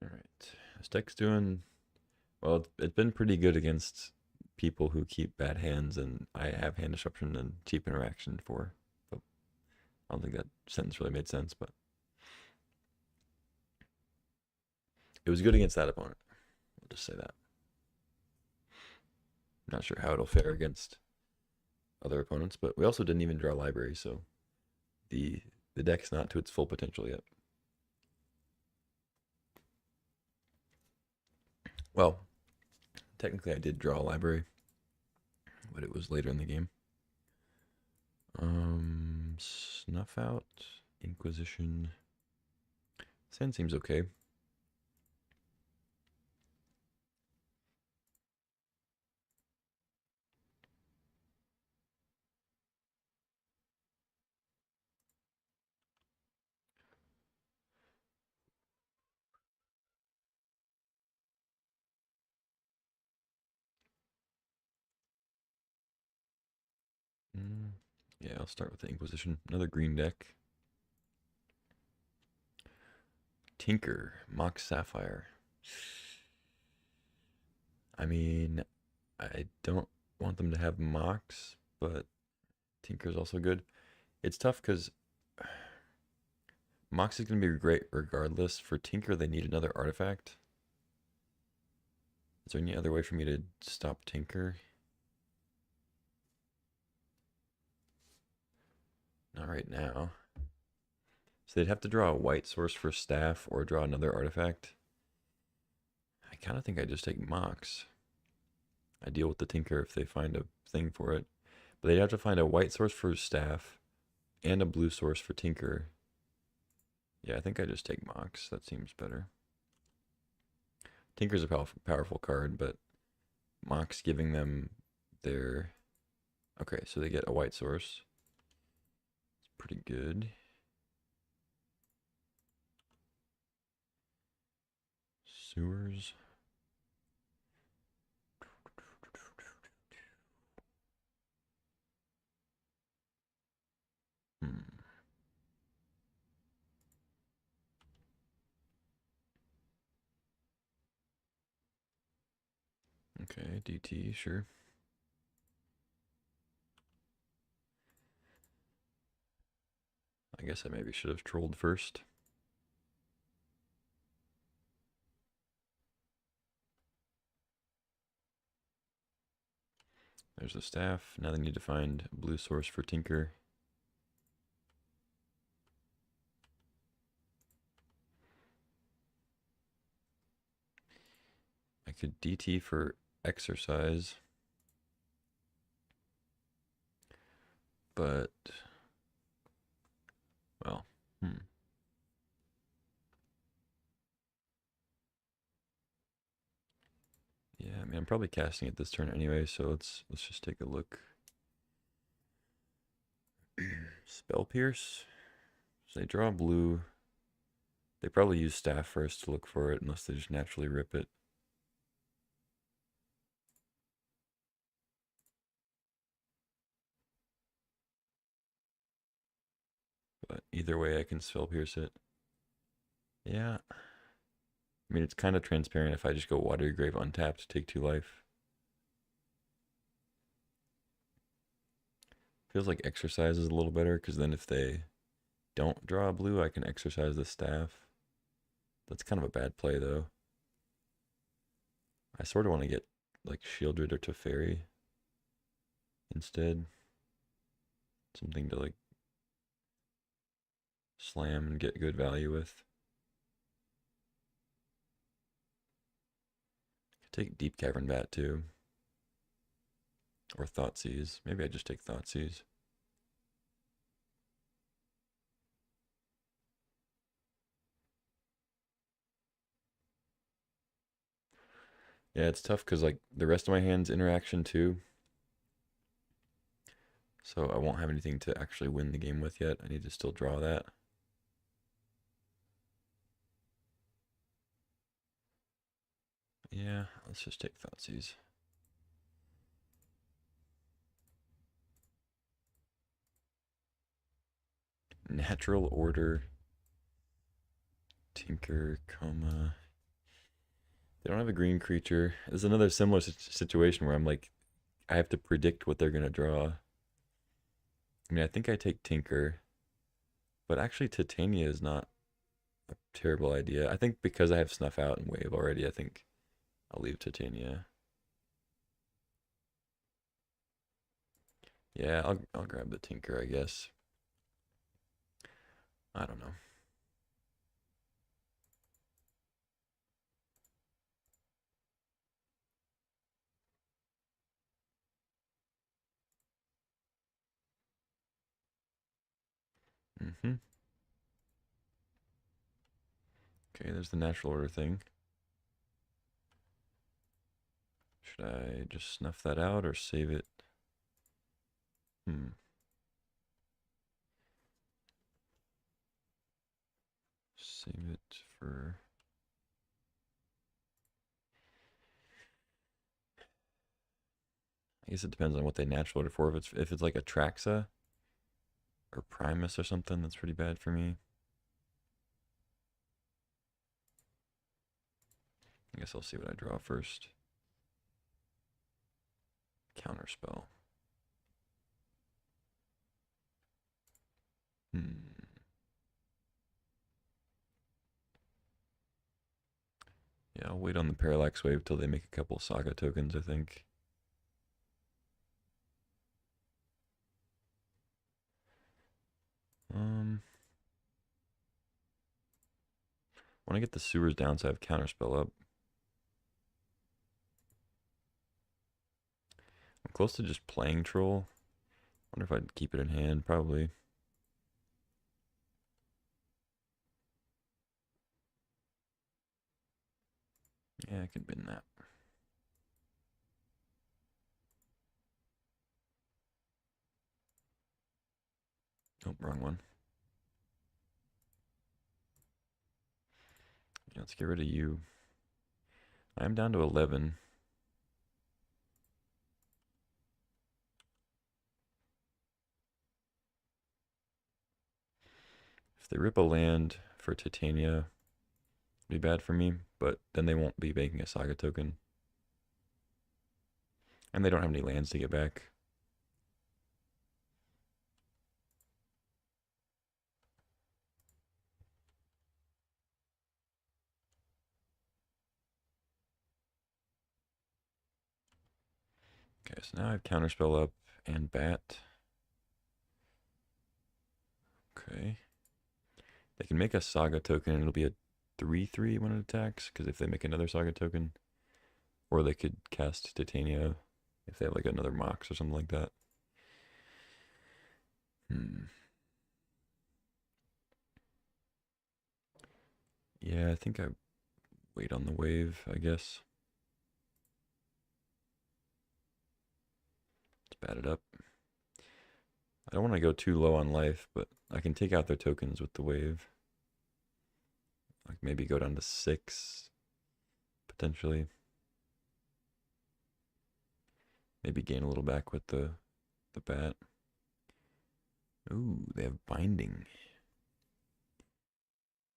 A: All right. This deck's doing well. It's been pretty good against people who keep bad hands, and I have hand disruption and cheap interaction for. So I don't think that sentence really made sense, but it was good against that opponent. We'll just say that. Not sure how it'll fare against other opponents, but we also didn't even draw library, so the the deck's not to its full potential yet. Well, technically I did draw a library, but it was later in the game. Snuff out, Inquisition. Sand seems okay. Mm, yeah, I'll start with the Inquisition. Another green deck. Tinker, Mox Sapphire. I mean, I don't want them to have Mox, but Tinker's also good. It's tough because Mox is going to be great regardless. For Tinker, they need another artifact. Is there any other way for me to stop Tinker? Not right now. So they'd have to draw a white source for staff or draw another artifact. I kind of think I just take Mox. I deal with the Tinker if they find a thing for it. But they'd have to find a white source for staff and a blue source for Tinker. Yeah, I think I just take Mox. That seems better. Tinker's a powerful card, but Mox giving them their... Okay, so they get a white source. It's pretty good. Sewers. Hmm. Okay, DT, sure. I guess I maybe should have trolled first. There's the staff. Now they need to find a blue source for Tinker. I could DT for exercise. But, well, Yeah, I mean, I'm probably casting it this turn anyway, so let's just take a look. Spell Pierce. So they draw blue. They probably use staff first to look for it, unless they just naturally rip it. But either way, I can Spell Pierce it. Yeah. I mean, it's kind of transparent if I just go Watery Grave untapped, take 2 life. Feels like exercise is a little better, because then if they don't draw a blue, I can exercise the staff. That's kind of a bad play, though. I sort of want to get, like, Shieldred or Teferi instead. Something to, like, slam and get good value with. Take Deep Cavern Bat too. Or Thoughtseize. Maybe I just take Thoughtseize. Yeah, it's tough because like the rest of my hand's interaction too. So I won't have anything to actually win the game with yet. I need to still draw that. Yeah, let's just take Thoughtseize. Natural Order. Tinker, Coma. They don't have a green creature. This is another similar situation where I'm like, I have to predict what they're going to draw. I mean, I think I take Tinker. But actually, Titania is not a terrible idea. I think because I have Snuff Out and Wave already, I think I'll leave Titania. Yeah, I'll grab the Tinker, I guess. I don't know. Mm-hmm. Okay, there's the natural order thing. Should I just snuff that out or save it? Save it for... I guess it depends on what they natural order for. If it's like a Traxa or Primus or something, that's pretty bad for me. I guess I'll see what I draw first. Counterspell. Yeah, I'll wait on the Parallax Wave till they make a couple Saga tokens, I think. Want to get the sewers down so I have Counterspell up. I'm close to just playing Troll. Wonder if I'd keep it in hand, probably. Yeah, I can bin that. Oh, wrong one. Yeah, let's get rid of you. I'm down to 11. If they rip a land for Titania, it'd be bad for me, but then they won't be making a Saga token. And they don't have any lands to get back. Okay, so now I have Counterspell up and Bat. Okay. They can make a Saga token and it'll be a 3/3 when it attacks, because if they make another Saga token, or they could cast Titania if they have like another Mox or something like that. Yeah, I think I wait on the wave, I guess. Let's bat it up. I don't want to go too low on life, but I can take out their tokens with the wave. Like maybe go down to 6, potentially. Maybe gain a little back with the bat. Ooh, they have binding.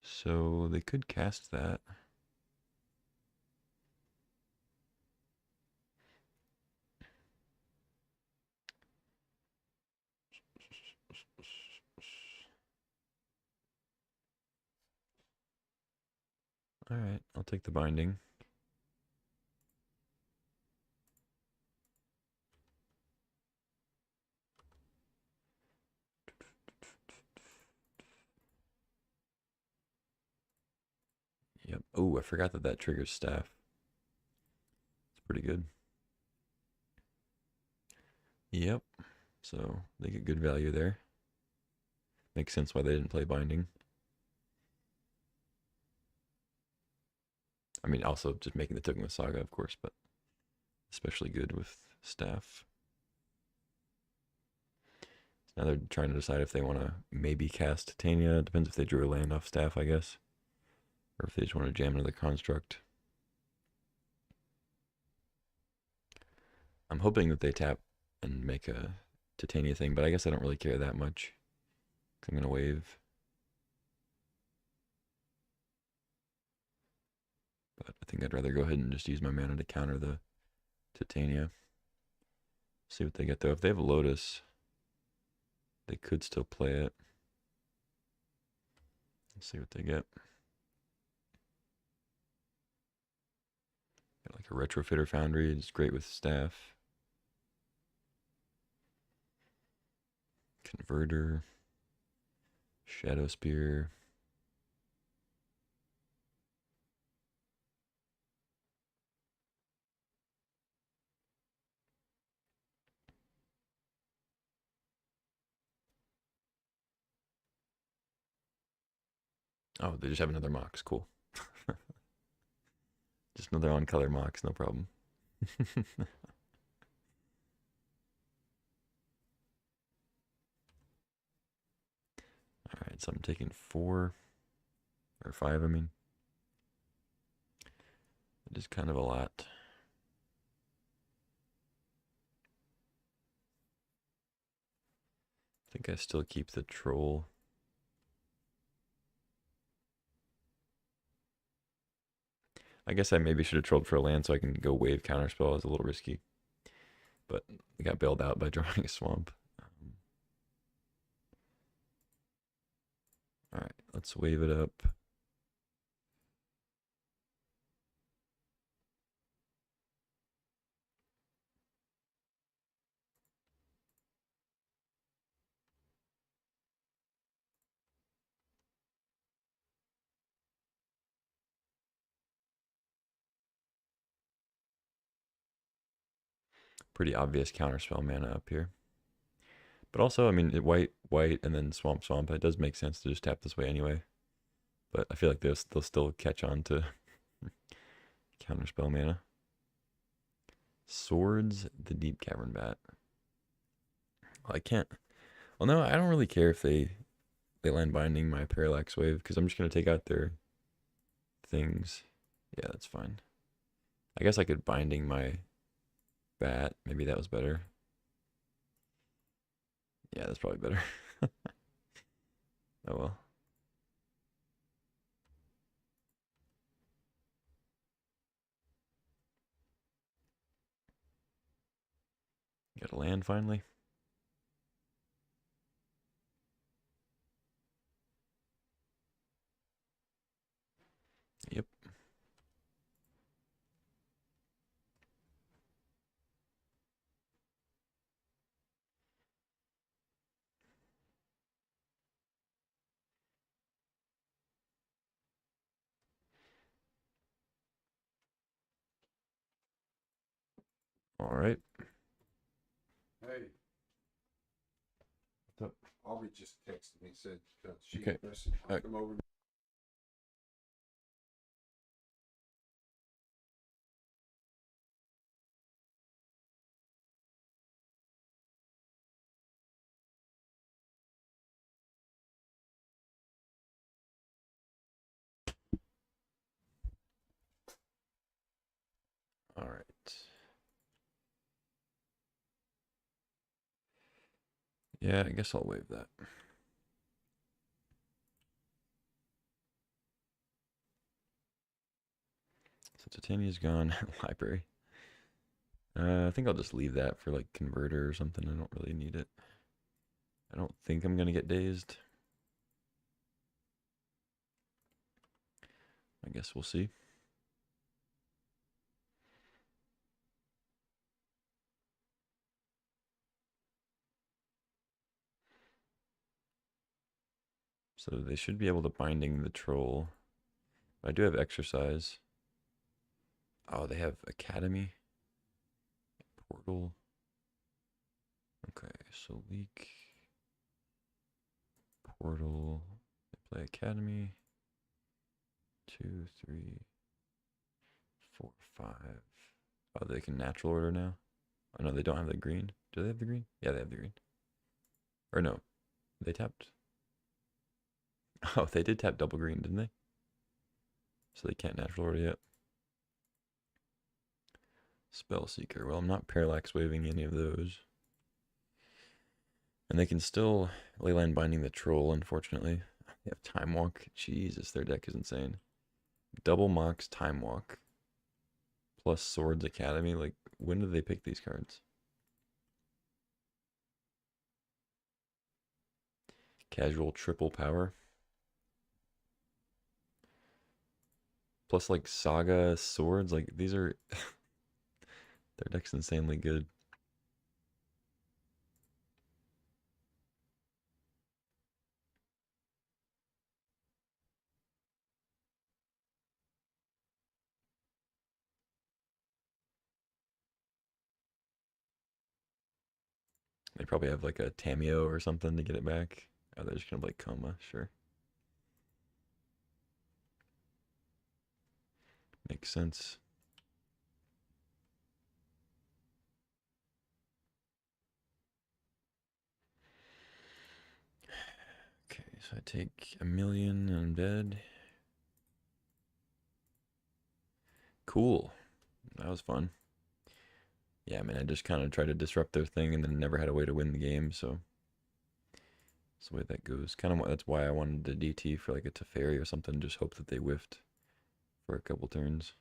A: So they could cast that. Alright, I'll take the binding. Oh, I forgot that that triggers staff. It's pretty good. Yep. So they get good value there. Makes sense why they didn't play binding. I mean, also just making the token with Saga, of course, but especially good with staff. So now they're trying to decide if they want to maybe cast Titania. Depends if they drew a land off staff, I guess. Or if they just want to jam another construct. I'm hoping that they tap and make a Titania thing, but I guess I don't really care that much. I'm going to wave. But I think I'd rather go ahead and just use my mana to counter the Titania. See what they get though. If they have a Lotus, they could still play it. Let's see what they get. Got like a Retrofitter Foundry. It's great with staff. Converter. Shadow Spear. Oh, they just have another Mox. Cool. Just another on color Mox, no problem. Alright, so I'm taking 4 or 5, I mean. It is kind of a lot. I think I still keep the troll. I guess I maybe should have trolled for a land so I can go wave counterspell. It's a little risky. But we got bailed out by drawing a swamp. Alright, let's wave it up. Pretty obvious counterspell mana up here. But also, I mean, white, and then swamp, swamp. It does make sense to just tap this way anyway. But I feel like they'll still catch on to counterspell mana. Swords, the Deep Cavern Bat. Well, I can't. Well, no, I don't really care if they land binding my Parallax Wave because I'm just gonna take out their things. Yeah, that's fine. I guess I could binding my bat. Maybe that was better. Yeah, that's probably better. Oh well. Got a land finally. Yep. All right.
B: Hey,
A: What's up?
B: Aubrey just texted me, said she
A: Okay.
B: requested I come over.
A: All right. Yeah, I guess I'll waive that. So Titania's gone. Library. I think I'll just leave that for like converter or something. I don't really need it. I don't think I'm gonna get dazed. I guess we'll see. So they should be able to binding the troll. I do have exercise. Oh, they have academy, portal. Okay, so leak, portal. They play academy. 2, 3, 4, 5. Oh, they can natural order now. Oh no, they don't have the green. Do they have the green? Yeah, they have the green. Or no, they tapped. Oh, they did tap double green, didn't they? So they can't natural order yet. Spell Seeker. Well, I'm not parallax waving any of those. And they can still Leyline Binding the Troll, unfortunately. They have Time Walk. Jesus, their deck is insane. Double Mox Time Walk. Plus Swords Academy. Like, when did they pick these cards? Casual Triple Power. Plus, like, Saga Swords. Like, these are... their deck's insanely good. They probably have like a Tameo or something to get it back. Oh, they're just gonna like Coma, sure. Makes sense. Okay, so I take a million and bed. Cool. That was fun. Yeah, I mean, I just kind of tried to disrupt their thing and then never had a way to win the game, so that's the way that goes. Kind of that's why I wanted to DT for like a Teferi or something, just hope that they whiffed for a couple turns.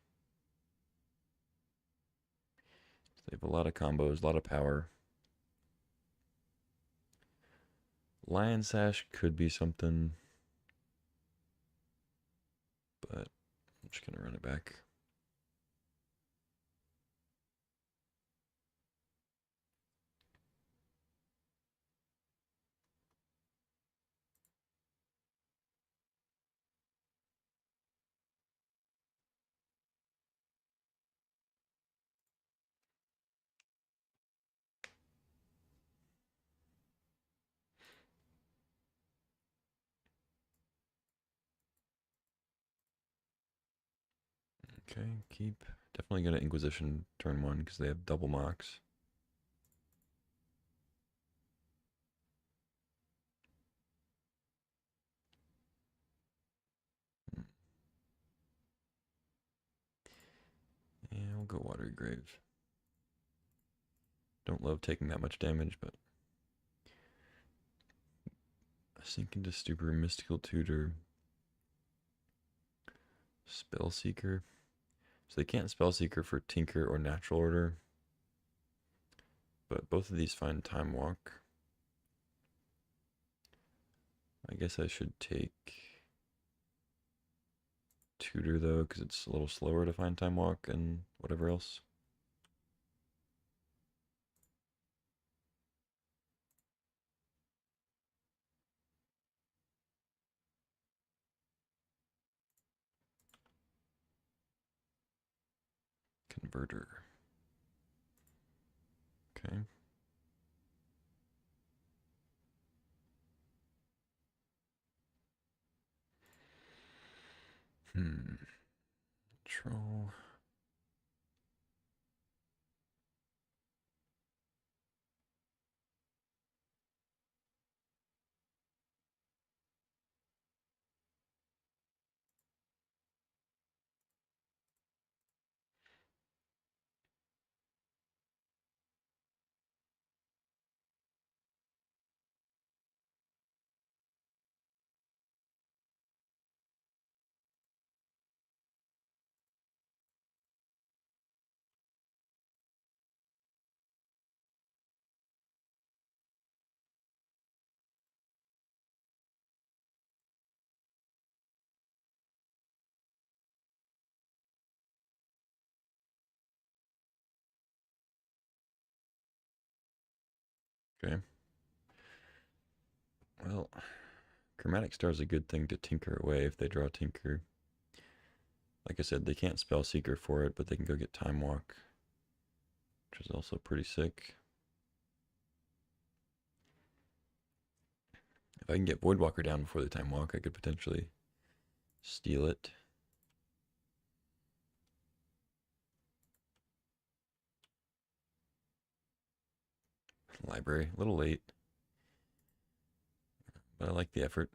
A: They have a lot of combos, a lot of power. Lion Sash could be something, but I'm just gonna run it back. Okay, keep. Definitely gonna Inquisition turn 1 because they have double mocks. Yeah, we'll go Watery Grave. Don't love taking that much damage, but Sink into Stupor, Mystical Tutor, Spellseeker. So they can't Spellseeker for Tinker or Natural Order, but both of these find Time Walk. I guess I should take Tutor though, because it's a little slower to find Time Walk and whatever else. Converter. Okay. Troll. Okay. Well, Chromatic Star is a good thing to tinker away if they draw Tinker. Like I said, they can't spell Seeker for it, but they can go get Time Walk, which is also pretty sick. If I can get Voidwalker down before the Time Walk, I could potentially steal it. Library, a little late, but I like the effort.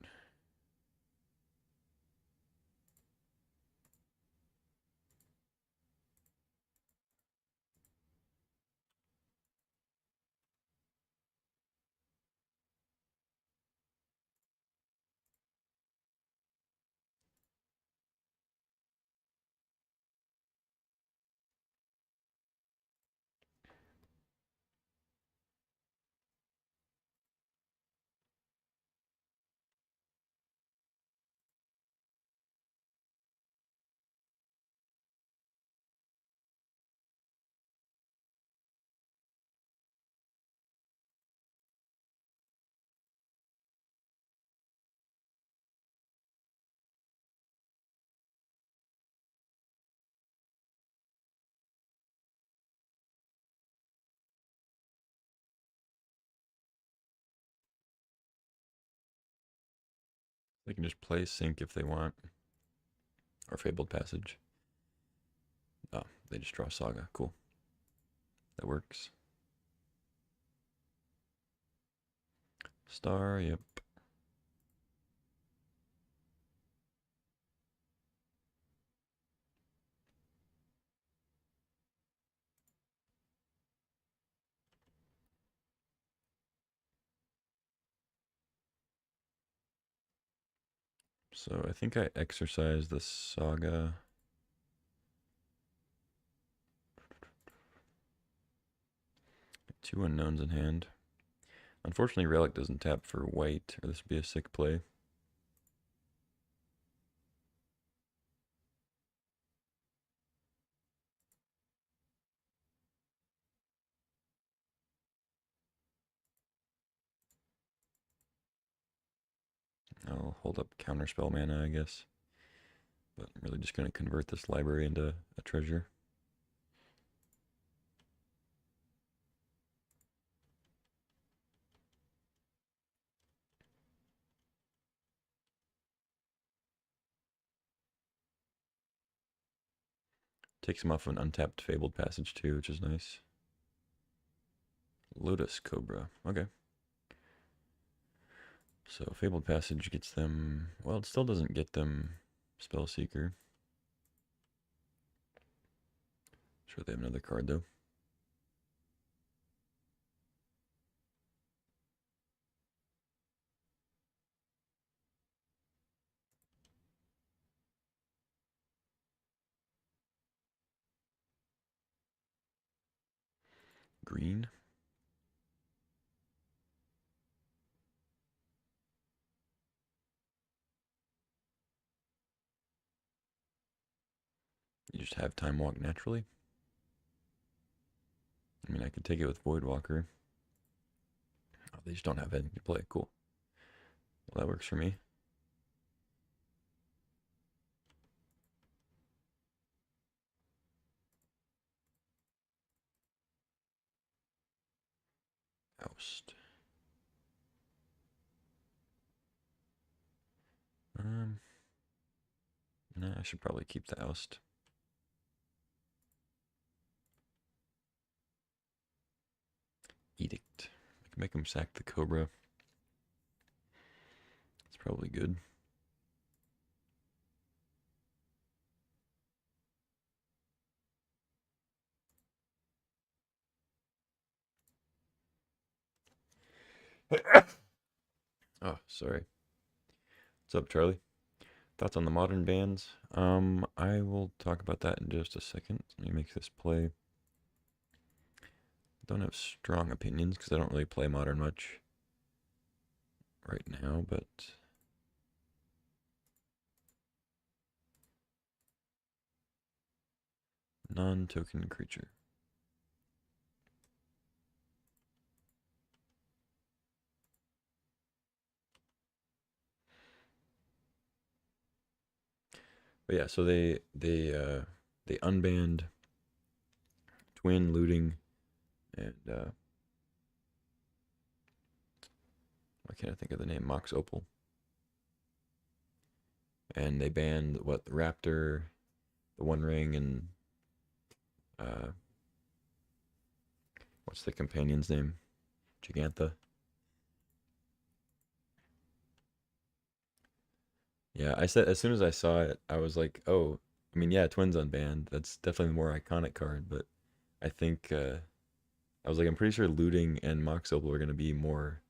A: They can just play Sync if they want, or Fabled Passage. Oh, they just draw Saga. Cool. That works. Star, yep. So I think I exercised the Saga. Two unknowns in hand. Unfortunately, Relic doesn't tap for white, or this would be a sick play. I'll hold up Counterspell mana, I guess. But I'm really just going to convert this library into a treasure. Takes him off of an untapped Fabled Passage too, which is nice. Lotus Cobra. Okay. So Fabled Passage gets them... Well, it still doesn't get them Spellseeker. Sure they have another card though. Green. You just have Time Walk naturally. I mean, I could take it with Voidwalker. Oh, they just don't have anything to play. Cool. Well, that works for me. Oust. Nah, I should probably keep the Oust. Edict. I can make him sack the Cobra. It's probably good. Oh, sorry. What's up, Charlie? Thoughts on the modern bans? I will talk about that in just a second. Let me make this play. Don't have strong opinions because I don't really play modern much right now, but non-token creature. But yeah, so they unbanned Twin, Looting, and why can't I think of the name? Mox Opal. And they banned what, the Raptor, the One Ring, and uh, what's the companion's name? Gigantha. Yeah, I said as soon as I saw it, I was like, oh, I mean, yeah, Twins unbanned. That's definitely the more iconic card, but I think I was like, I'm pretty sure Looting and Mox Opal are going to be more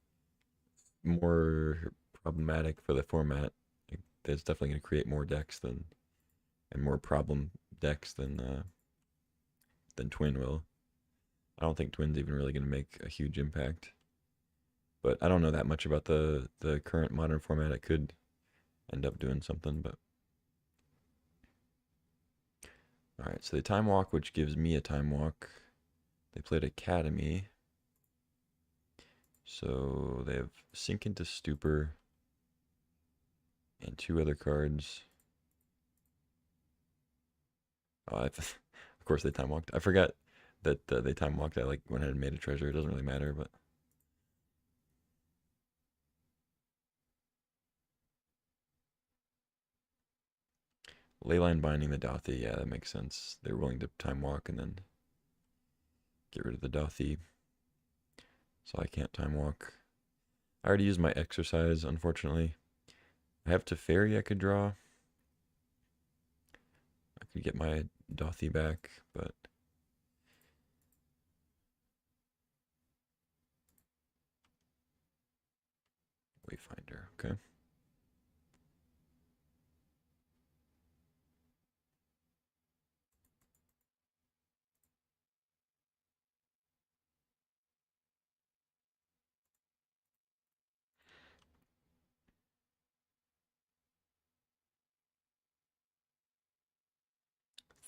A: problematic for the format. Like, that's definitely going to create more decks and more problem decks than Twin will. I don't think Twin's even really going to make a huge impact. But I don't know that much about the current modern format. It could end up doing something, but all right. So they time walk, which gives me a time walk. They played Academy, so they have Sink into Stupor and two other cards. Oh, of course they time walked. I forgot that they time walked. I like went ahead and made a treasure. It doesn't really matter, but Leyline Binding the Dothy. Yeah, that makes sense. They're willing to time walk and then get rid of the Dothy, so I can't time walk. I already used my exercise, unfortunately. I have Teferi I could draw. I could get my Dothy back, but Wayfinder, okay.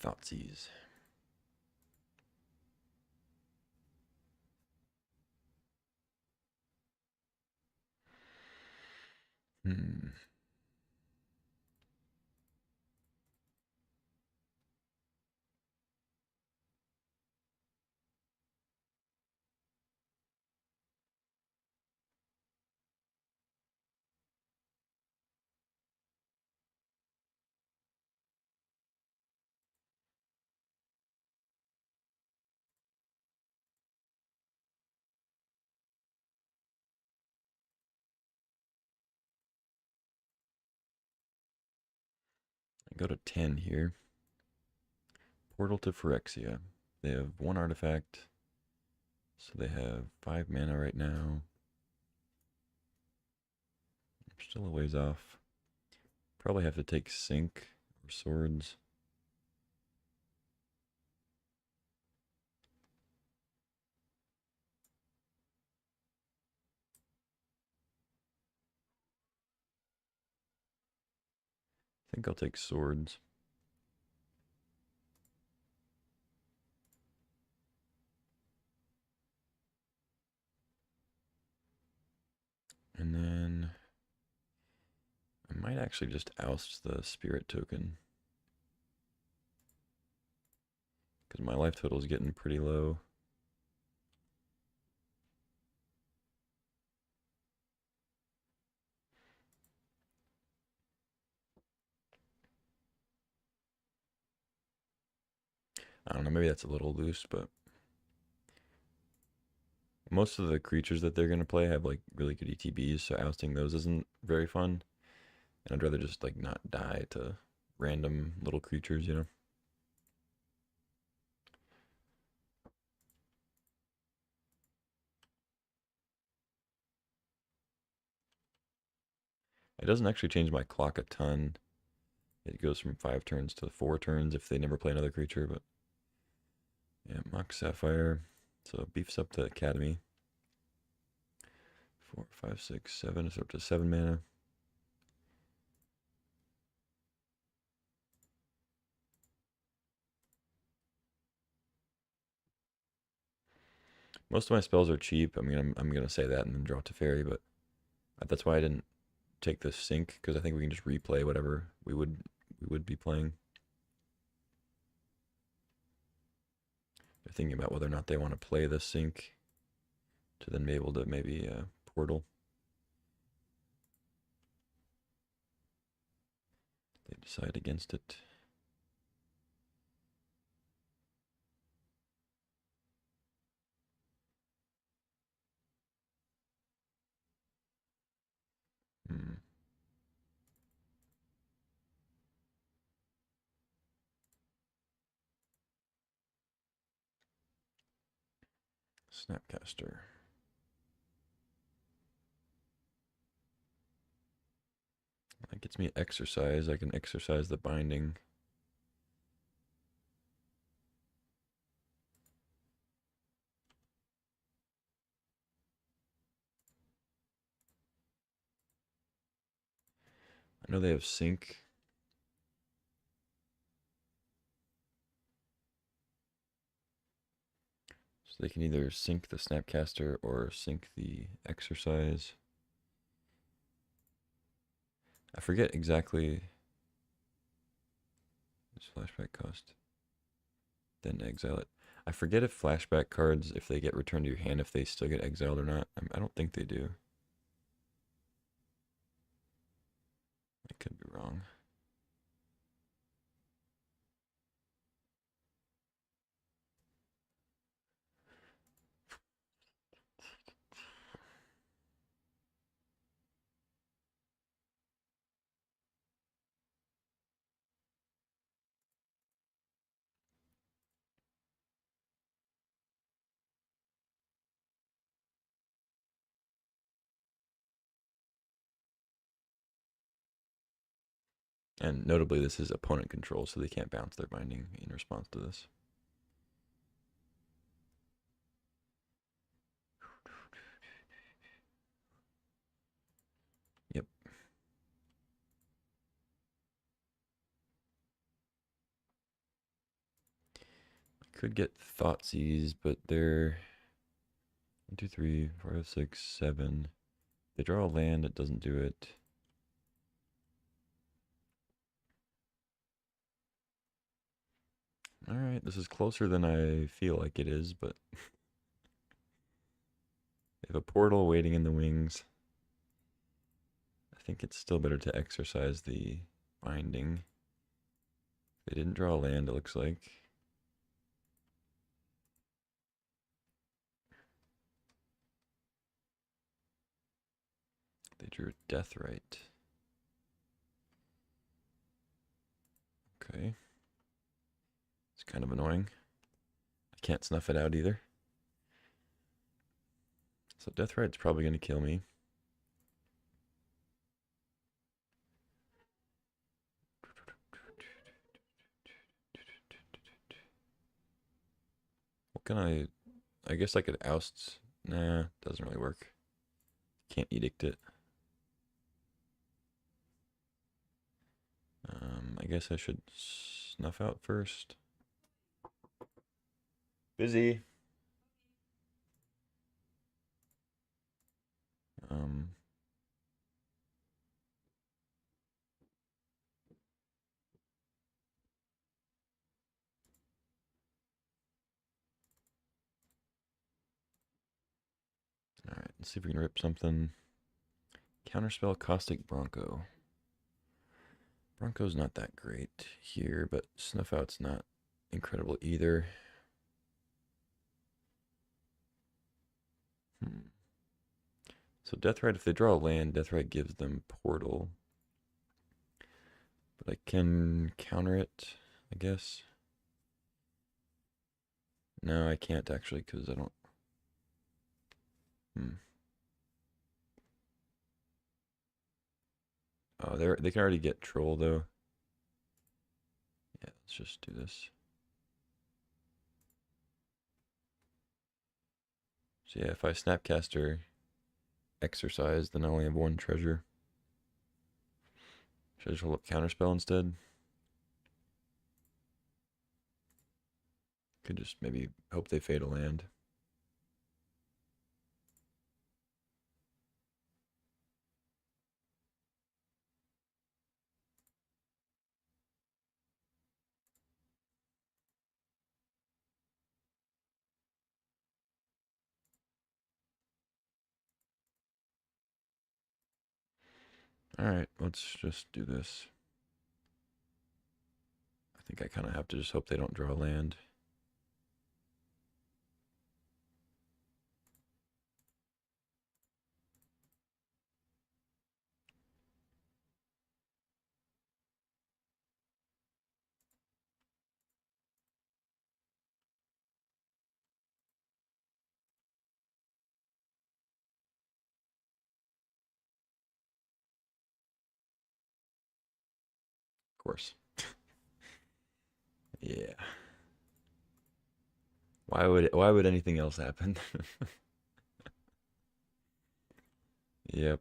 A: Thoughtseize. Hmm. I go to 10 here. Portal to Phyrexia. They have one artifact, so they have 5 mana right now. I'm still a ways off. Probably have to take Sink or Swords. I think I'll take Swords. And then I might actually just oust the Spirit token, because my life total is getting pretty low. I don't know, maybe that's a little loose, but most of the creatures that they're going to play have like really good ETBs, so ousting those isn't very fun. And I'd rather just like not die to random little creatures, you know? It doesn't actually change my clock a ton. It goes from 5 turns to 4 turns if they never play another creature, but yeah, Mox Sapphire. So it beefs up the Academy. 4, 5, 6, 7. It's up to 7 mana. Most of my spells are cheap. I mean, I'm gonna say that and then draw Teferi, but that's why I didn't take the Sync, because I think we can just replay whatever we would we would be playing. They're thinking about whether or not they want to play the sync to then be able to maybe portal. They decide against it. Snapcaster. That gets me exercise. I can exercise the binding. I know they have sync. So they can either sync the Snapcaster or sync the exercise. I forget exactly this flashback cost. Then exile it. I forget if flashback cards, if they get returned to your hand, if they still get exiled or not. I don't think they do. I could be wrong. And notably, this is opponent control, so they can't bounce their binding in response to this. Yep. I could get Thoughtseize, but they're 1, 2, 3, 4, 5, 6, 7. They draw a land, it doesn't do it. Alright, this is closer than I feel like it is, but they have a portal waiting in the wings. I think it's still better to exercise the binding. They didn't draw a land, it looks like. They drew Deathrite. Okay. It's kind of annoying. I can't snuff it out either. So Deathrite's probably going to kill me. What can I guess I could oust. Nah, doesn't really work. Can't edict it. I guess I should snuff out first. Busy. All right, let's see if we can rip something. Counterspell Caustic Bronco. Bronco's not that great here, but snuff out's not incredible either. So Deathrite, if they draw a land, Deathrite gives them Portal. But I can counter it, I guess. No, I can't actually, because I don't... Oh, they can already get Troll, though. Yeah, let's just do this. So yeah, if I Snapcaster exercise, then I only have one treasure. Should I just hold up Counterspell instead? Could just maybe hope they fade a land. Alright, let's just do this. I think I kind of have to just hope they don't draw land. Of course. Yeah. Why would anything else happen? Yep.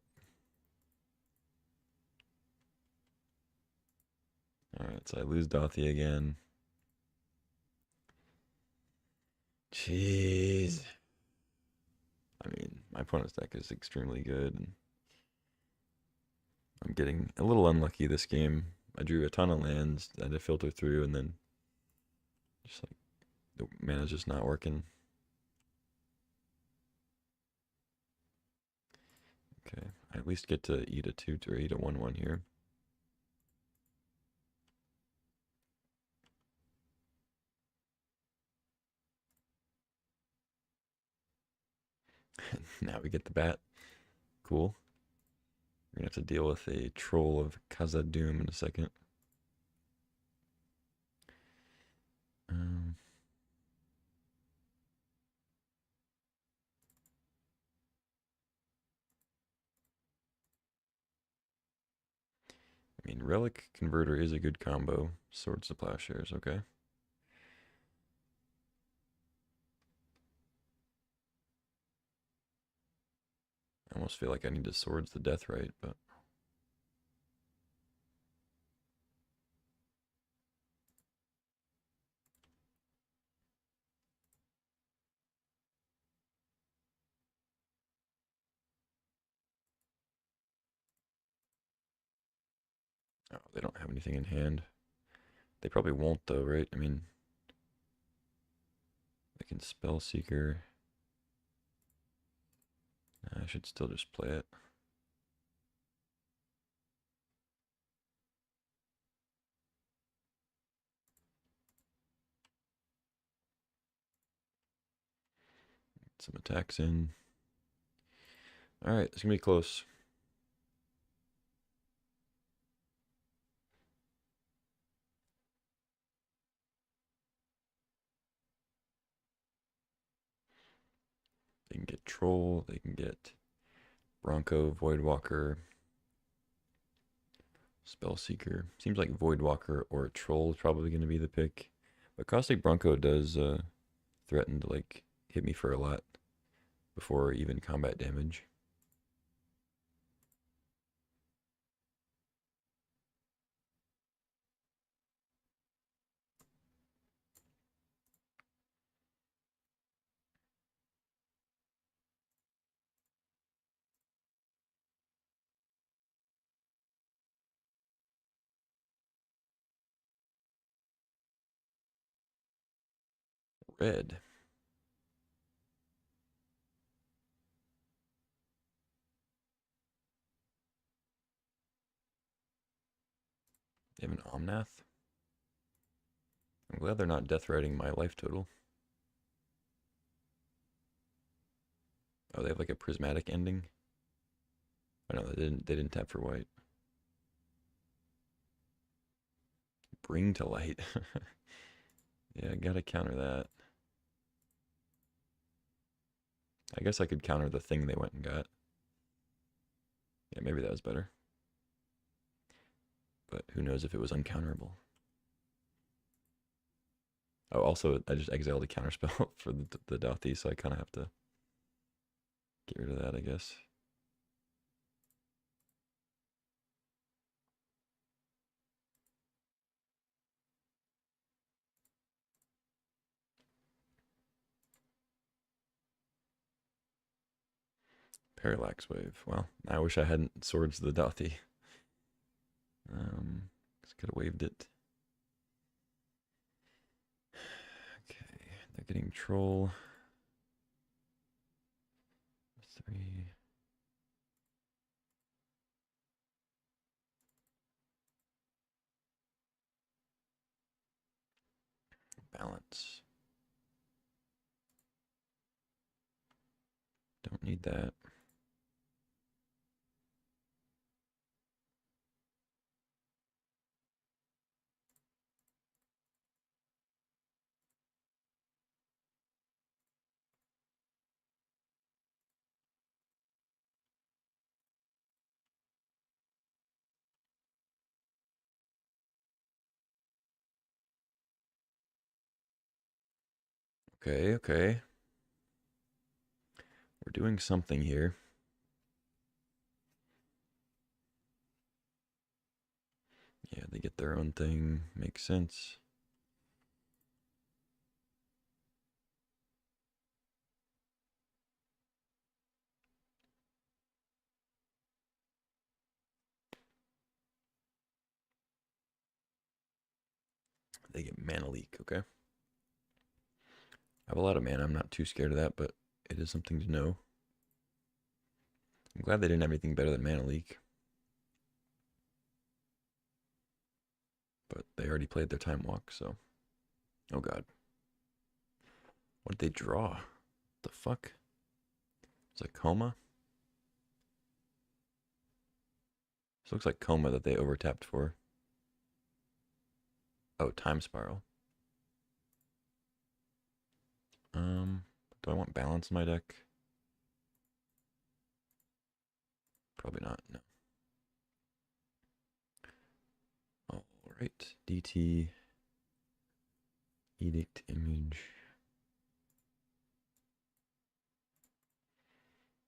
A: Alright, so I lose Dothy again. Jeez. I mean, my opponent's deck is extremely good, and I'm getting a little unlucky this game. I drew a ton of lands that I had to filter through, and then just like the mana's just not working. Okay, I at least get to eat a 2 or eat a 1/1 here. Now we get the bat. Cool. We're gonna have to deal with a troll of Khazad-dûm in a second. Um, I mean, Relic Converter is a good combo. Swords to Plowshares, okay. I almost feel like I need to Swords the Deathrite, but oh, they don't have anything in hand. They probably won't though, right? I mean, they can Spell Seeker. I should still just play it. Get some attacks in. Alright, it's gonna be close. They can get Troll, they can get Bronco, Voidwalker, Spellseeker. Seems like Voidwalker or Troll is probably going to be the pick. But Caustic Bronco does threaten to like hit me for a lot before even combat damage. Red. They have an Omnath. I'm glad they're not death writing my life total. Oh, they have like a prismatic ending. Oh no, they didn't tap for white. Bring to light. Yeah, I gotta counter that. I guess I could counter the thing they went and got. Yeah, maybe that was better. But who knows if it was uncounterable. Oh, also, I just exiled a counterspell for the Dothi, so I kind of have to get rid of that, I guess. Parallax Wave. Well, I wish I hadn't Swords the Dothi. Just could have waved it. Okay, they're getting Troll. 3. Don't need that. Okay, okay. We're doing something here. Yeah, they get their own thing. Makes sense. They get mana leak, okay? I have a lot of mana. I'm not too scared of that, but it is something to know. I'm glad they didn't have anything better than mana leak. But they already played their time walk, so. Oh god. What did they draw? The fuck? It's like Coma? This looks like Coma that they overtapped for. Oh, Time Spiral. Do I want balance in my deck? Probably not, no. Alright, DT. Edict Image.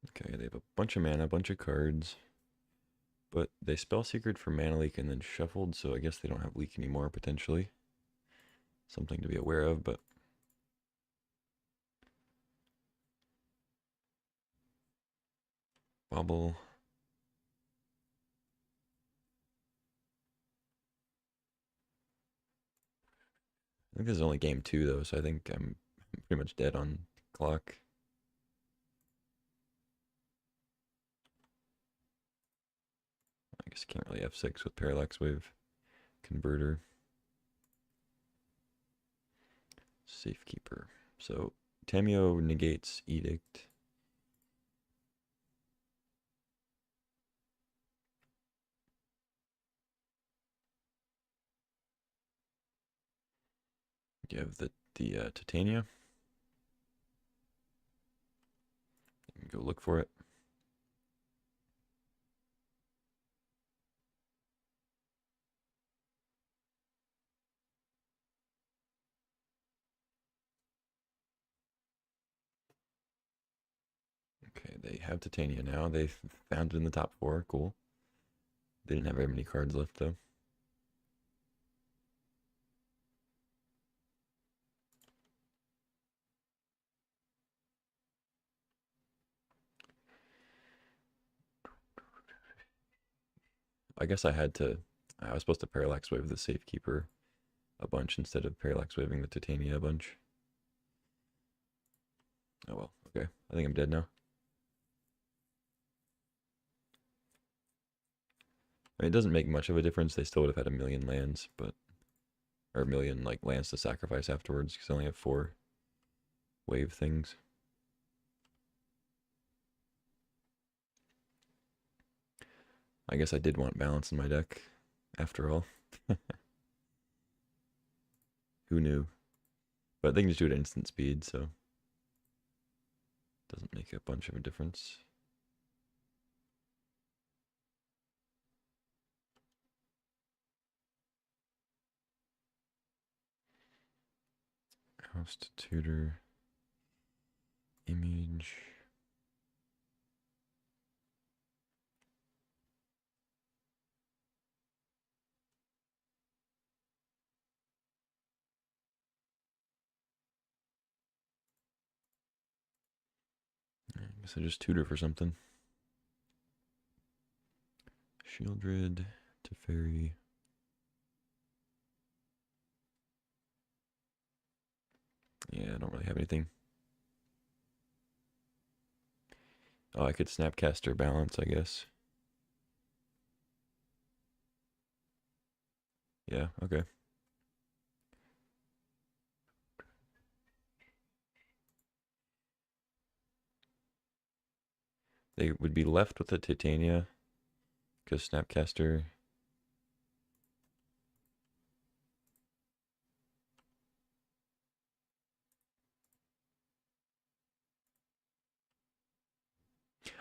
A: Okay, they have a bunch of mana, a bunch of cards. But they spell secret for mana leak and then shuffled, so I guess they don't have leak anymore, potentially. Something to be aware of, but bobble. I think this is only game 2 though, so I think I'm pretty much dead on clock. I guess I can't really F6 with Parallax Wave Converter. Safekeeper. So Tameo negates Edict. You have the Titania. You can go look for it. Okay, they have Titania now. They found it in the top 4. Cool. They didn't have very many cards left though. I guess I had to. I was supposed to Parallax Wave the Safekeeper a bunch instead of Parallax Waving the Titania a bunch. Oh well, okay. I think I'm dead now. I mean, it doesn't make much of a difference. They still would have had a million lands, but or a million like lands to sacrifice afterwards because I only have 4 wave things. I guess I did want balance in my deck, after all. Who knew? But they can just do it at instant speed, so doesn't make a bunch of a difference. Host tutor image. I guess I just tutor for something. Shieldred, Teferi. Yeah, I don't really have anything. Oh, I could Snapcaster balance, I guess. Yeah, okay. They would be left with the Titania because Snapcaster.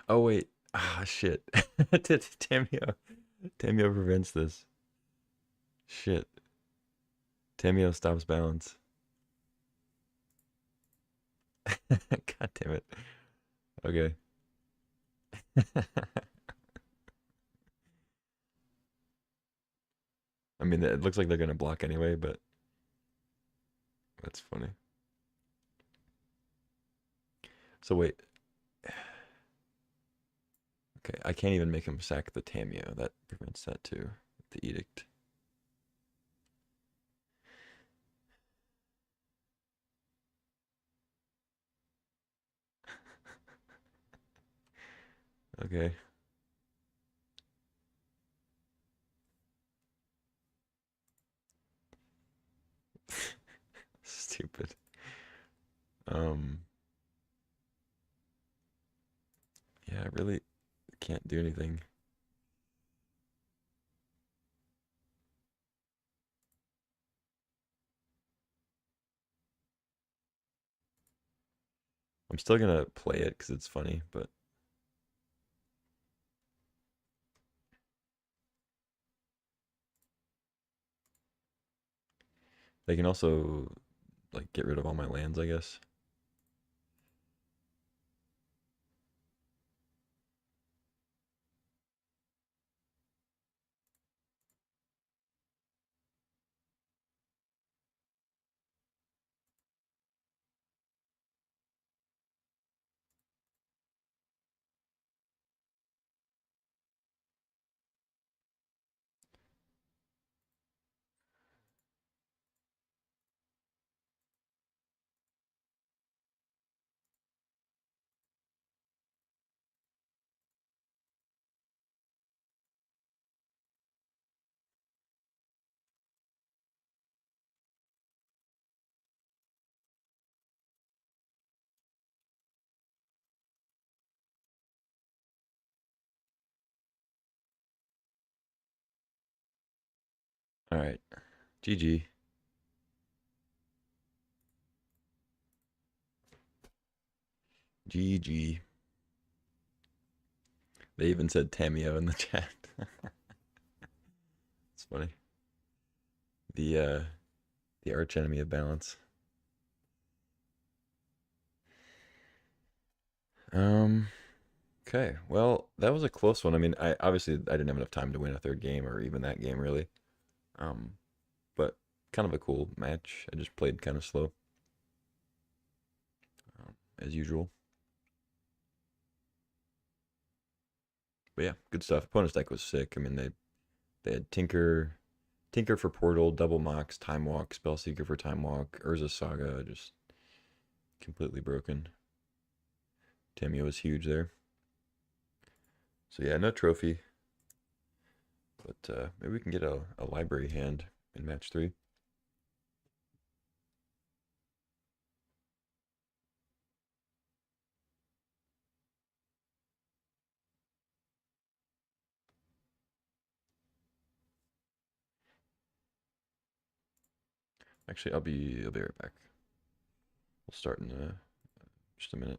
A: Oh wait, ah shit. Tamio, Tamio prevents this. Shit, Tamio stops balance. God damn it. Okay. I mean, it looks like they're gonna block anyway, but that's funny. So wait, okay, I can't even make him sack the Tamio. That prevents that too. The edict. Okay. Stupid. Um. Yeah, I really can't do anything. I'm still gonna play it because it's funny, but they can also like get rid of all my lands, I guess. All right, GG. GG. They even said Tamio in the chat. It's funny. The the arch enemy of balance. Um. Okay. Well, that was a close one. I mean, I obviously I didn't have enough time to win a third game or even that game really. Um, but kind of a cool match. I just played kind of slow, as usual. But yeah, good stuff. Opponent's deck was sick. I mean, they had Tinker for Portal, Double Mox, Time Walk, Spellseeker for Time Walk, Urza Saga, just completely broken. Tamio was huge there. So yeah, no trophy, but maybe we can get a library hand in match 3. Actually, I'll be right back. We'll start in just a minute.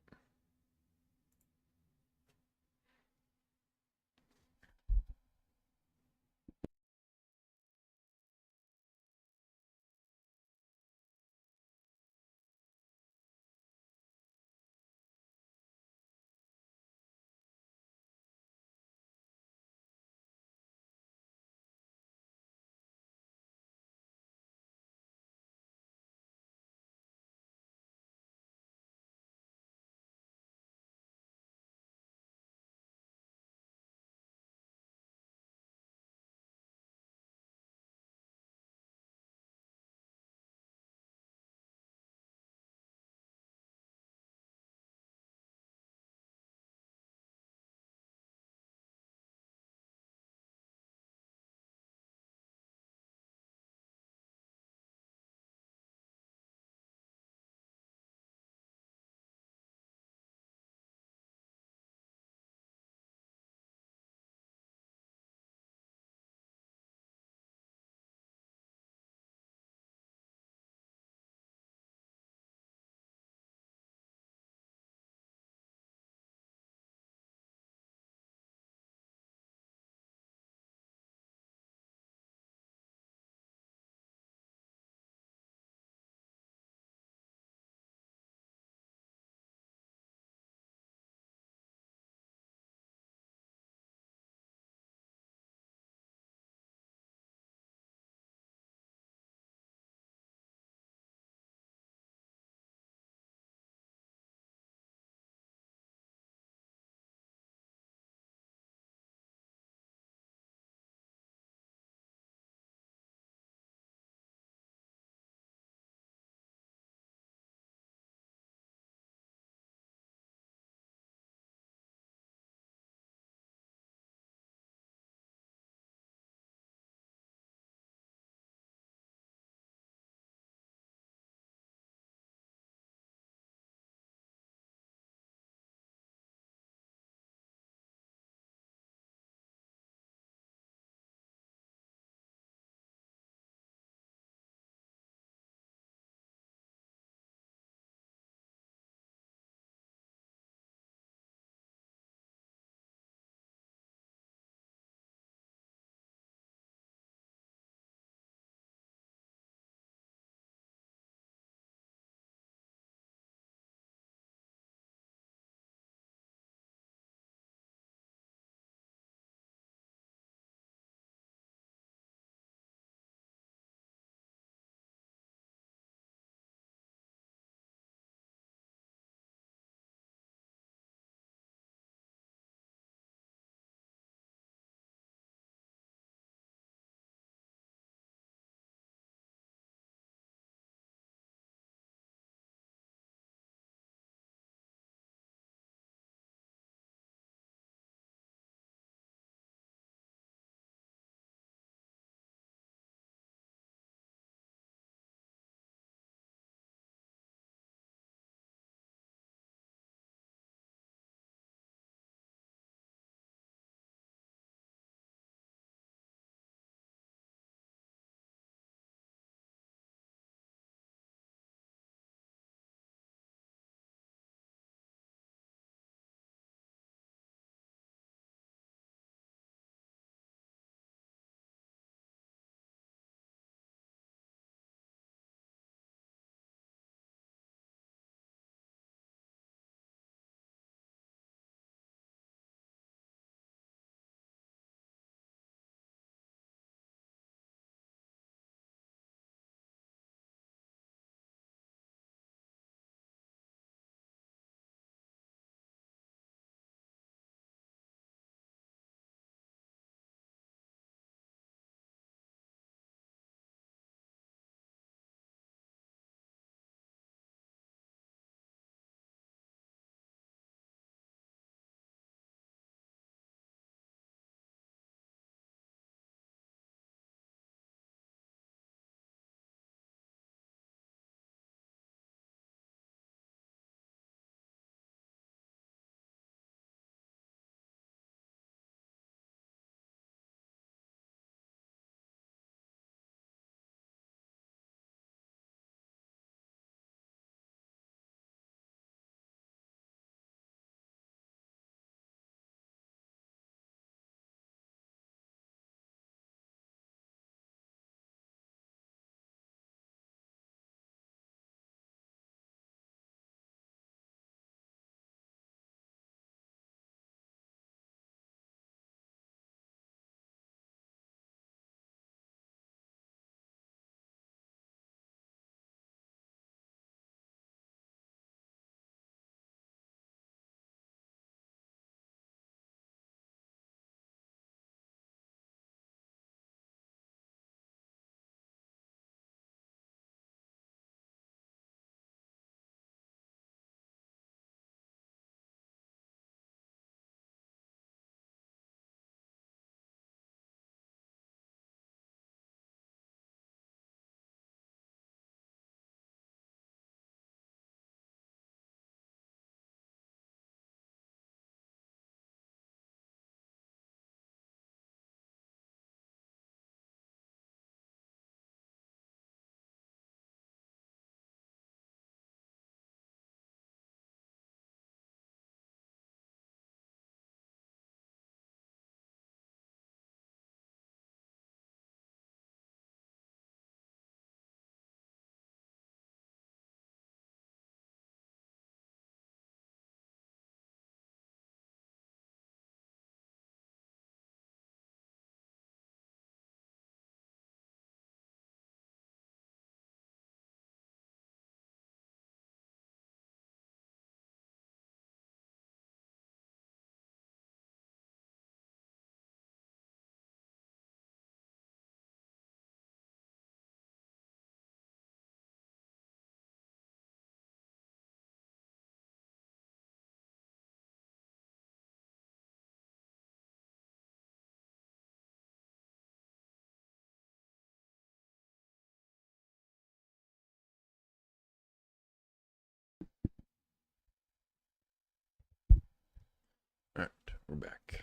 A: We're back.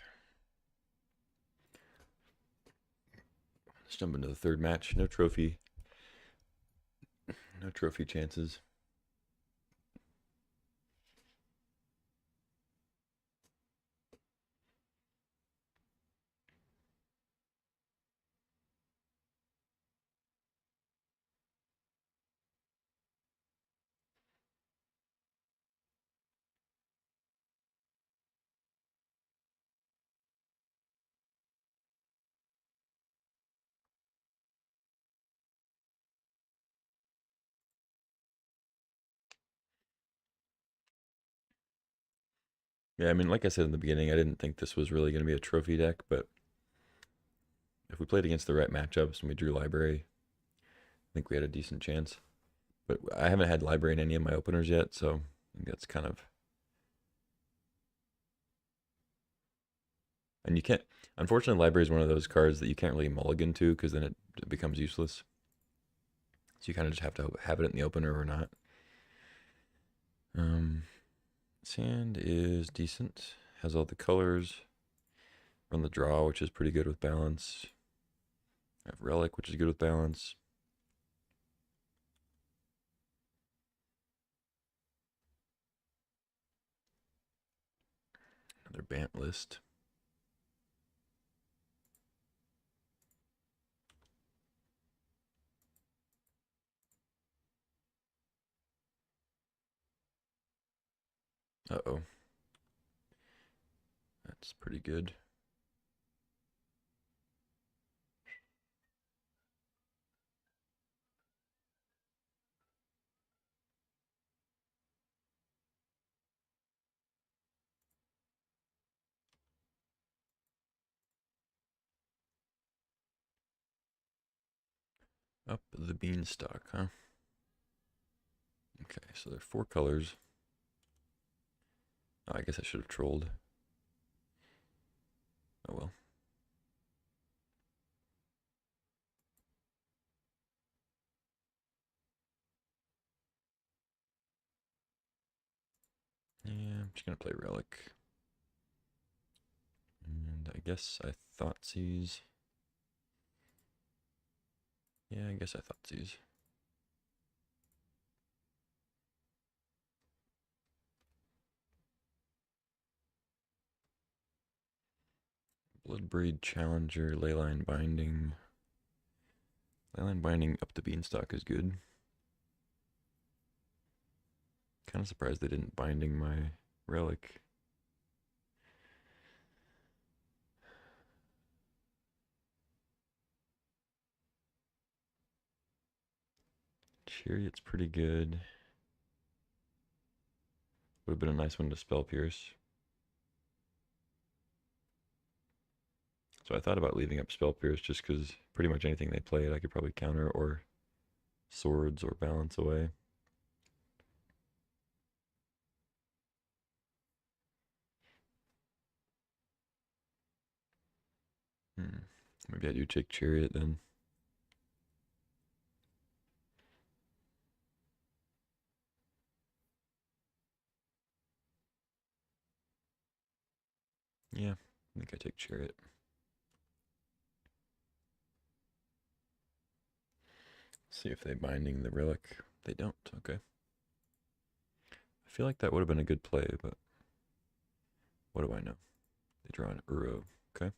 A: Let's jump into the third match. No trophy. No trophy chances. Yeah, I mean, like I said in the beginning, I didn't think this was really going to be a trophy deck, but if we played against the right matchups and we drew library, I think we had a decent chance. But I haven't had library in any of my openers yet, so I think that's kind of... And you can't... Unfortunately, library is one of those cards that you can't really mulligan to because then it becomes useless. So you kind of just have to have it in the opener or not. Sand is decent. Has all the colors. Run the draw, which is pretty good with balance. I have relic, which is good with balance. Another Bant list. Uh-oh. That's pretty good. Up the beanstalk, huh? Okay, so there are 4 colors. Oh, I guess I should have trolled. Oh well. Yeah, I'm just gonna play relic. And I guess I Thoughtseize. Yeah, I guess I Thoughtseize. Bloodbraid Challenger, Leyline Binding. Leyline Binding up the beanstalk is good. Kind of surprised they didn't binding my relic. Chariot's pretty good. Would have been a nice one to spell pierce. So I thought about leaving up spell pierce just because pretty much anything they played I could probably counter or swords or balance away. Maybe I do take chariot then. Yeah, I think I take chariot. See if they binding the relic. They don't. Okay. I feel like that would have been a good play, but what do I know? They draw an Uro. Okay.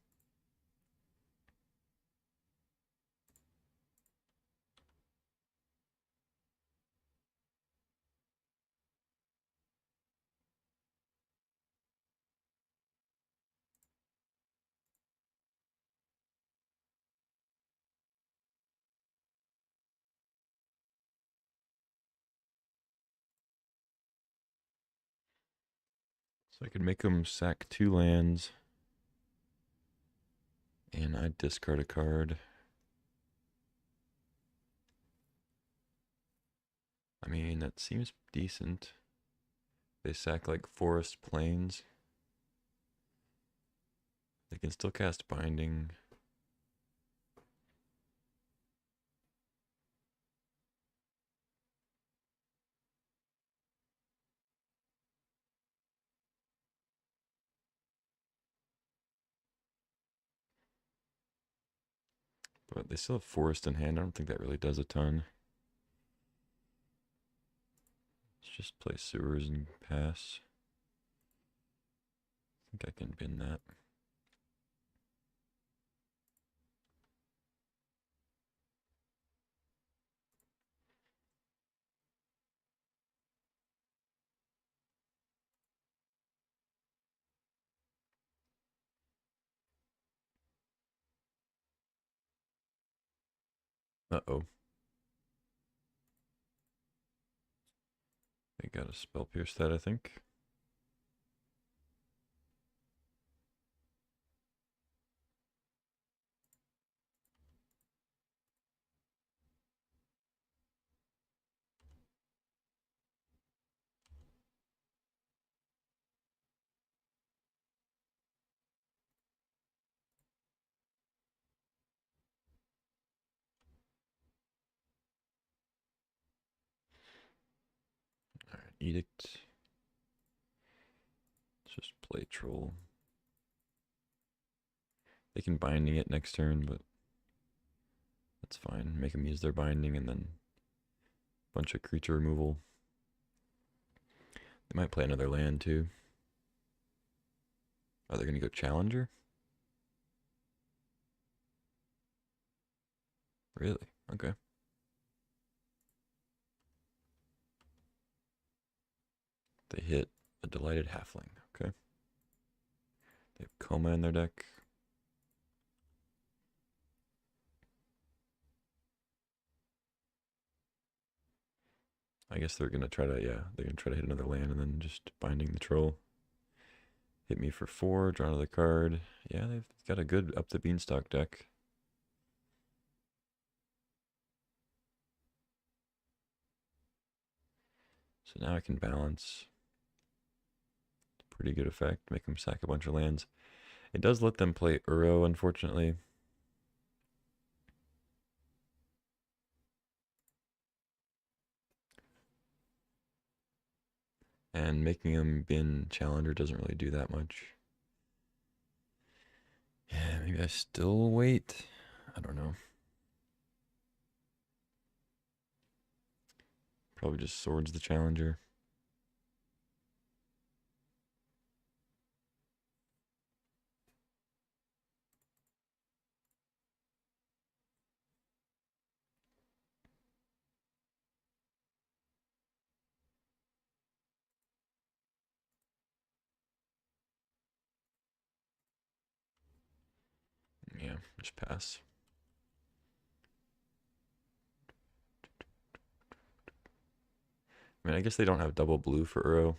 A: So I could make them sack 2 lands. And I'd discard a card. I mean, that seems decent. They sack like forest plains. They can still cast binding. But they still have forest in hand. I don't think that really does a ton. Let's just play sewers and pass. I think I can bin that. Uh-oh. They got a spell pierce that, I think. Alright, edict. Let's just play troll. They can binding it next turn, but that's fine. Make them use their binding and then a bunch of creature removal. They might play another land too. Are they going to go challenger? Really? Okay. They hit a delighted halfling. Okay. They have Coma in their deck. I guess they're going to try to, yeah, they're going to try to hit another land and then just binding the troll. Hit me for 4, draw another card. Yeah, they've got a good up the beanstalk deck. So now I can balance. Pretty good effect. Make them sack a bunch of lands. It does let them play Uro, unfortunately. And making them bin challenger doesn't really do that much. Yeah, maybe I still wait. I don't know. Probably just swords the challenger. Yeah, just pass. I mean, I guess they don't have double blue for Uro.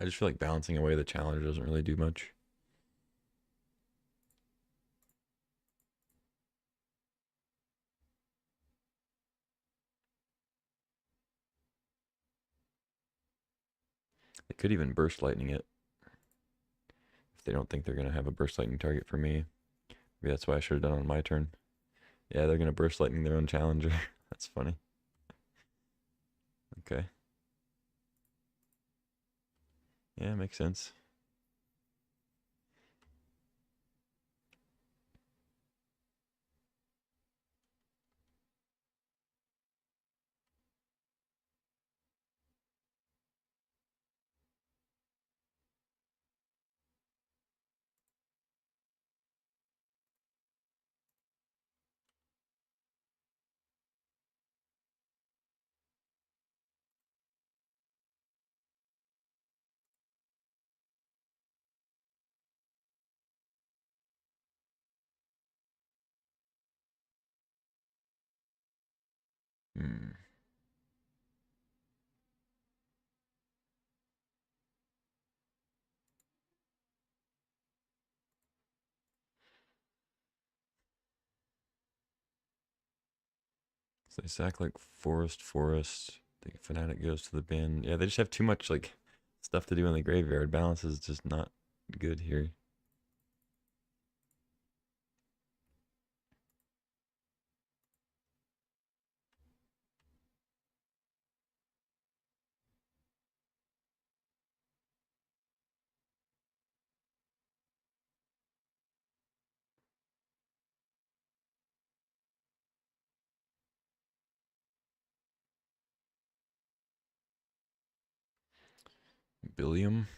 A: I just feel like balancing away the challenger doesn't really do much. They could even burst lightning it. If they don't think they're going to have a burst lightning target for me. Maybe that's why I should have done on my turn. Yeah, they're going to burst lightning their own challenger. That's funny. Okay. Yeah, makes sense. Hmm. So they sack like forest. The fanatic goes to the bin. Yeah, they just have too much like stuff to do in the graveyard. Balance is just not good here. Billiam.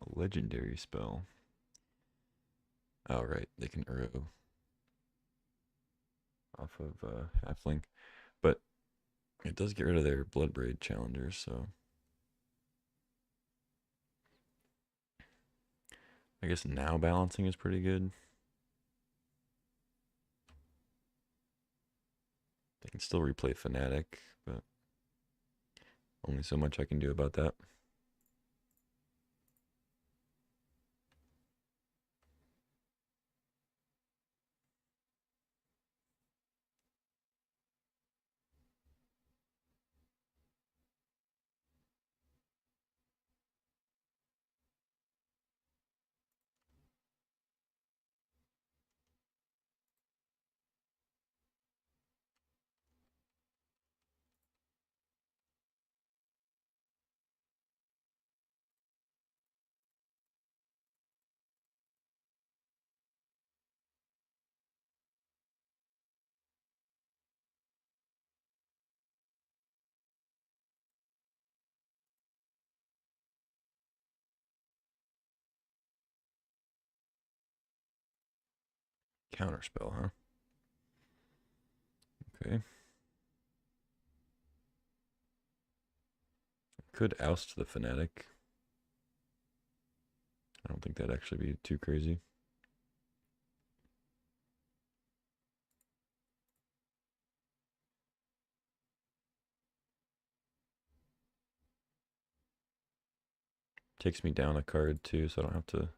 A: A legendary spell. Oh, right. They can Uro off of Halfling. But it does get rid of their Bloodbraid challengers, so I guess now balancing is pretty good. They can still replay Fnatic, but only so much I can do about that. Counterspell, huh? Okay. Could oust the Fnatic. I don't think that'd actually be too crazy. Takes me down a card too, so I don't have to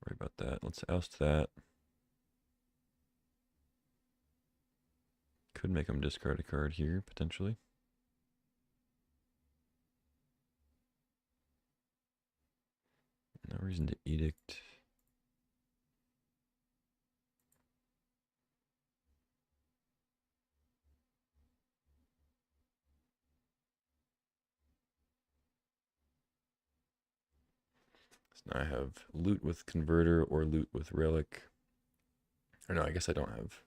A: worry about that. Let's oust that. Could make him discard a card here, potentially. No reason to edict. So now I have loot with converter or loot with relic. Or no, I guess I don't have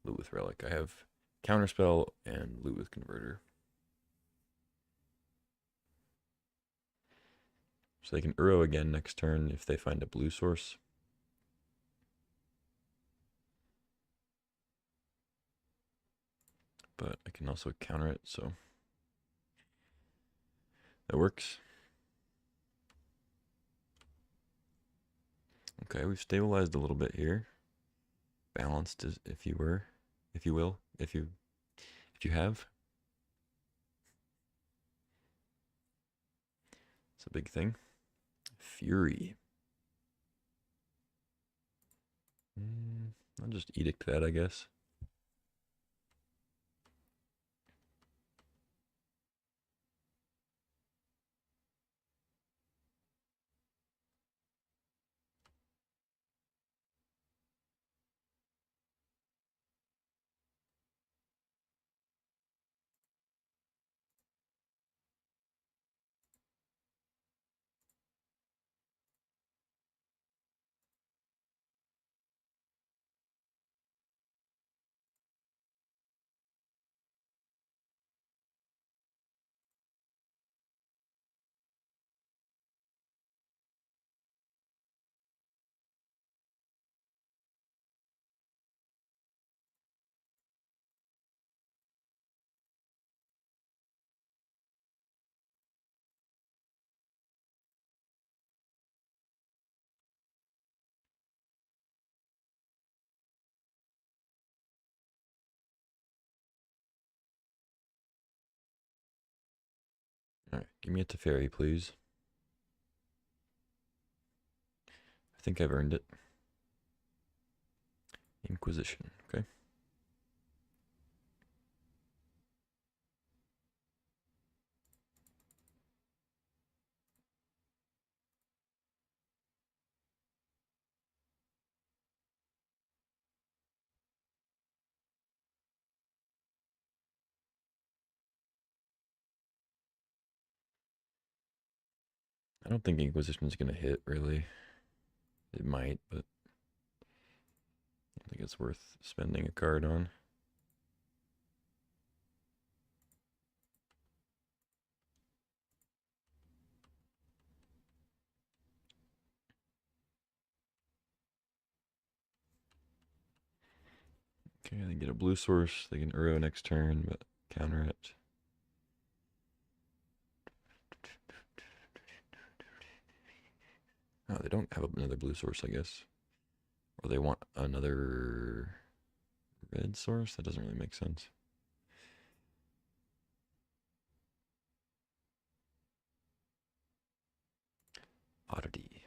A: loot with relic. I have counterspell and loot with converter. So they can Uro again next turn if they find a blue source. But I can also counter it, so that works. Okay, we've stabilized a little bit here. Balanced, if you will, if you have. It's a big thing. Fury. I'll just edict that, I guess. All right, give me a Teferi, please. I think I've earned it. Inquisition, okay. I don't think Inquisition is going to hit, really. It might, but it's worth spending a card on. Okay, they get a blue source. They can Uro next turn, but counter it. Oh, they don't have another blue source, I guess. Or they want another red source? That doesn't really make sense. Oddity.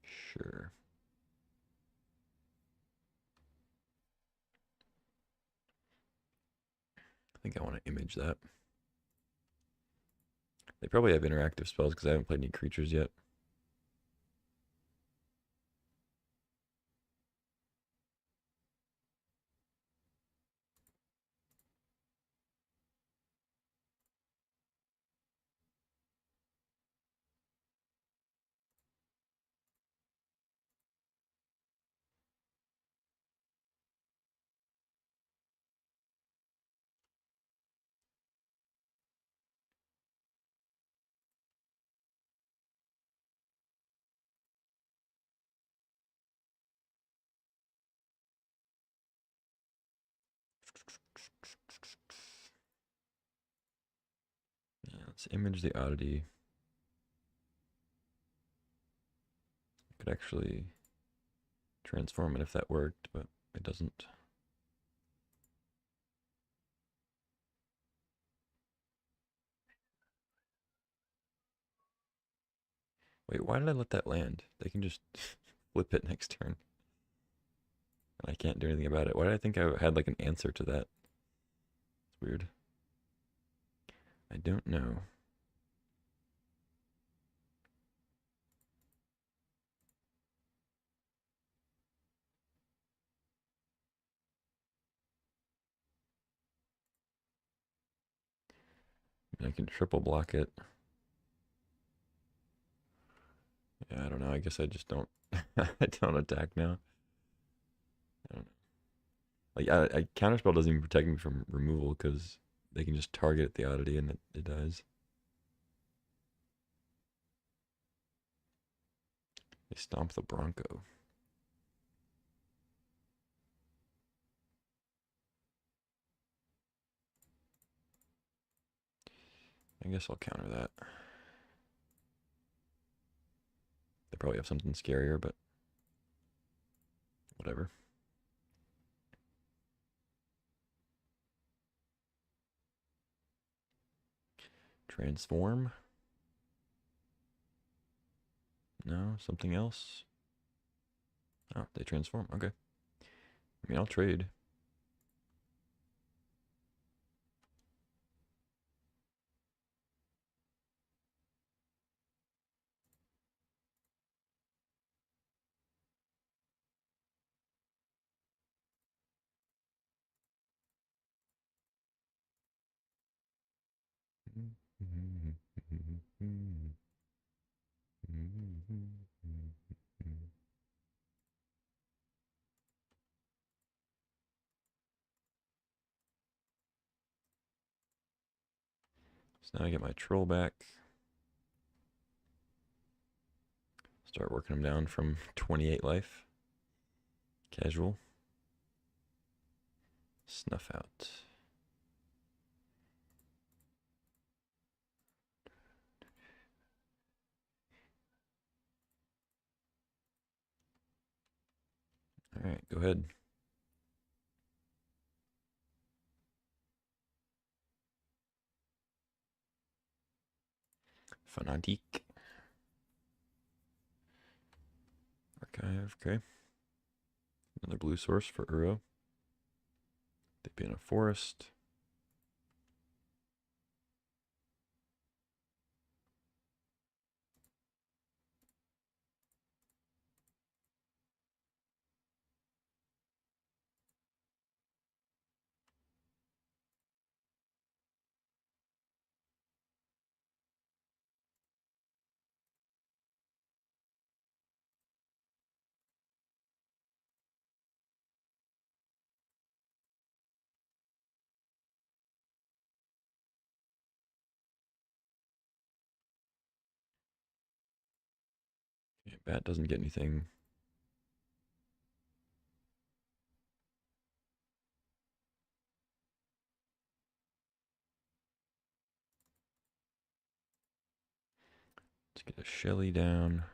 A: Sure. I think I want to image that. They probably have interactive spells because I haven't played any creatures yet. Yeah, let's image the oddity. Could actually transform it if that worked, but it doesn't. Wait, why did I let that land? They can just flip it next turn. And I can't do anything about it. Why did I think I had like an answer to that? It's weird. I don't know. I can triple block it. Yeah, I don't know. I guess I just don't. I don't attack now. I don't know. Like I counterspell doesn't even protect me from removal because they can just target the oddity and it dies. They stomp the Bronco. I guess I'll counter that. They probably have something scarier, but whatever. Transform? No, something else. Oh, they transform. Okay. I mean, I'll trade. So now I get my troll back. Start working them down from 28 life. Casual. Snuff out. All right, go ahead. Fanatique. Archive, okay. Another blue source for Uro. They'd be in a forest. Bat doesn't get anything. Let's get a Shelly down.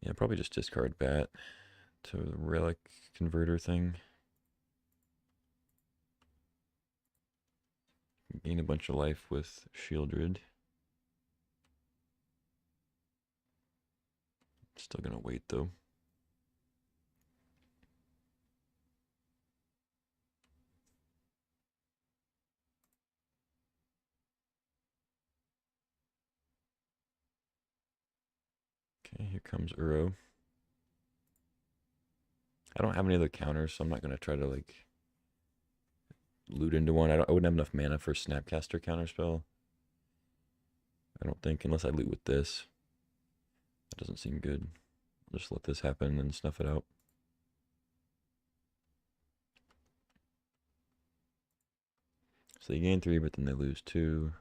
A: Yeah, probably just discard Bat to the Relic Converter thing. Gain a bunch of life with Shieldred. Still gonna wait though. Okay, here comes Uro. I don't have any other counters, so I'm not gonna try to like loot into one. I wouldn't have enough mana for Snapcaster counterspell. I don't think, unless I loot with this. That doesn't seem good. I'll just let this happen and snuff it out. So they gain 3, but then they lose 2.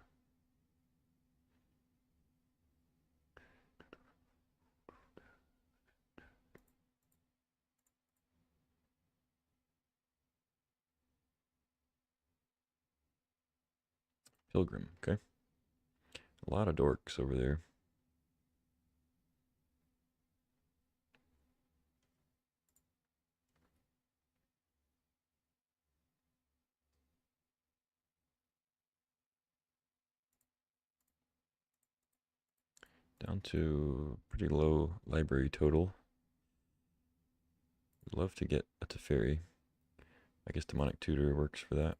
A: Pilgrim, okay. A lot of dorks over there. Down to pretty low library total. Would love to get a Teferi. I guess Demonic Tutor works for that.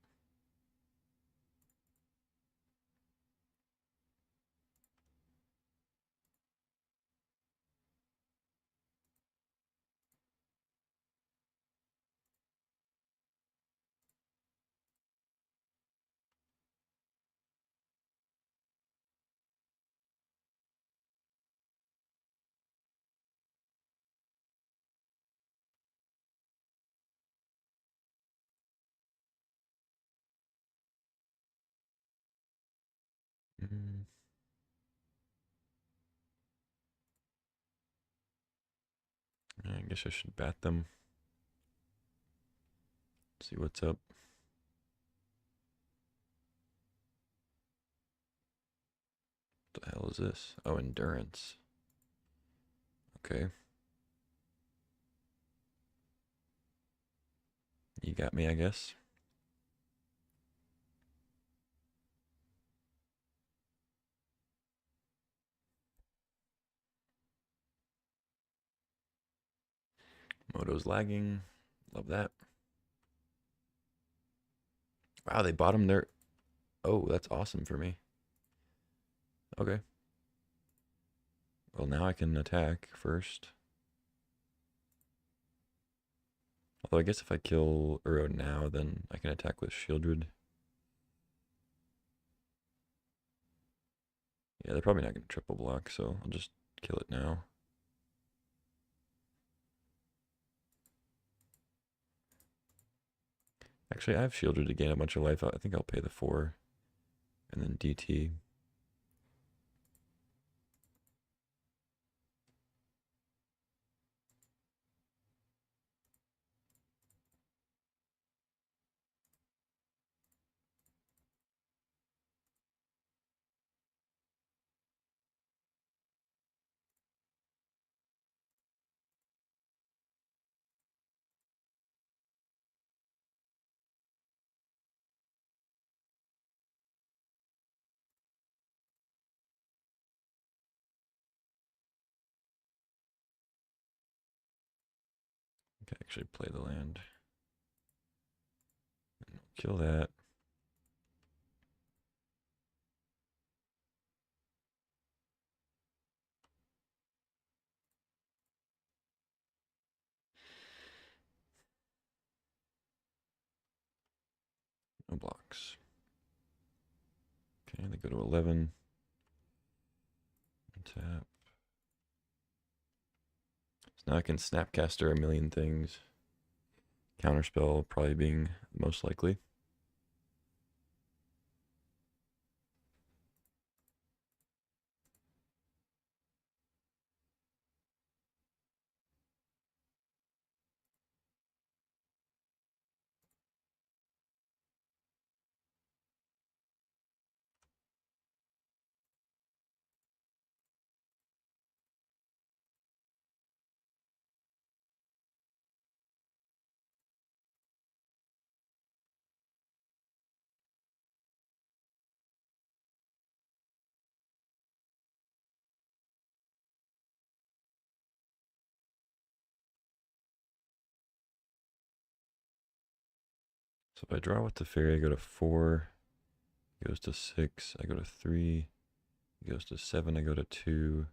A: Mm. I guess I should bat them. See what's up. What the hell is this? Oh, endurance. Okay. You got me, I guess. Moto's lagging. Love that. Wow, they bottomed their... Oh, that's awesome for me. Okay. Well, now I can attack first. Although I guess if I kill Uro now, then I can attack with Shieldred. Yeah, they're probably not going to triple block, so I'll just kill it now. Actually, I have Shieldred to gain a bunch of life. I think I'll pay the 4 and then DT. Okay, actually play the land. Kill that. No blocks. Okay, they go to 11. Tap. So now I can Snapcaster a million things. Counterspell probably being most likely. So if I draw with the fairy, I go to 4, he goes to 6, I go to 3, he goes to 7, I go to 2,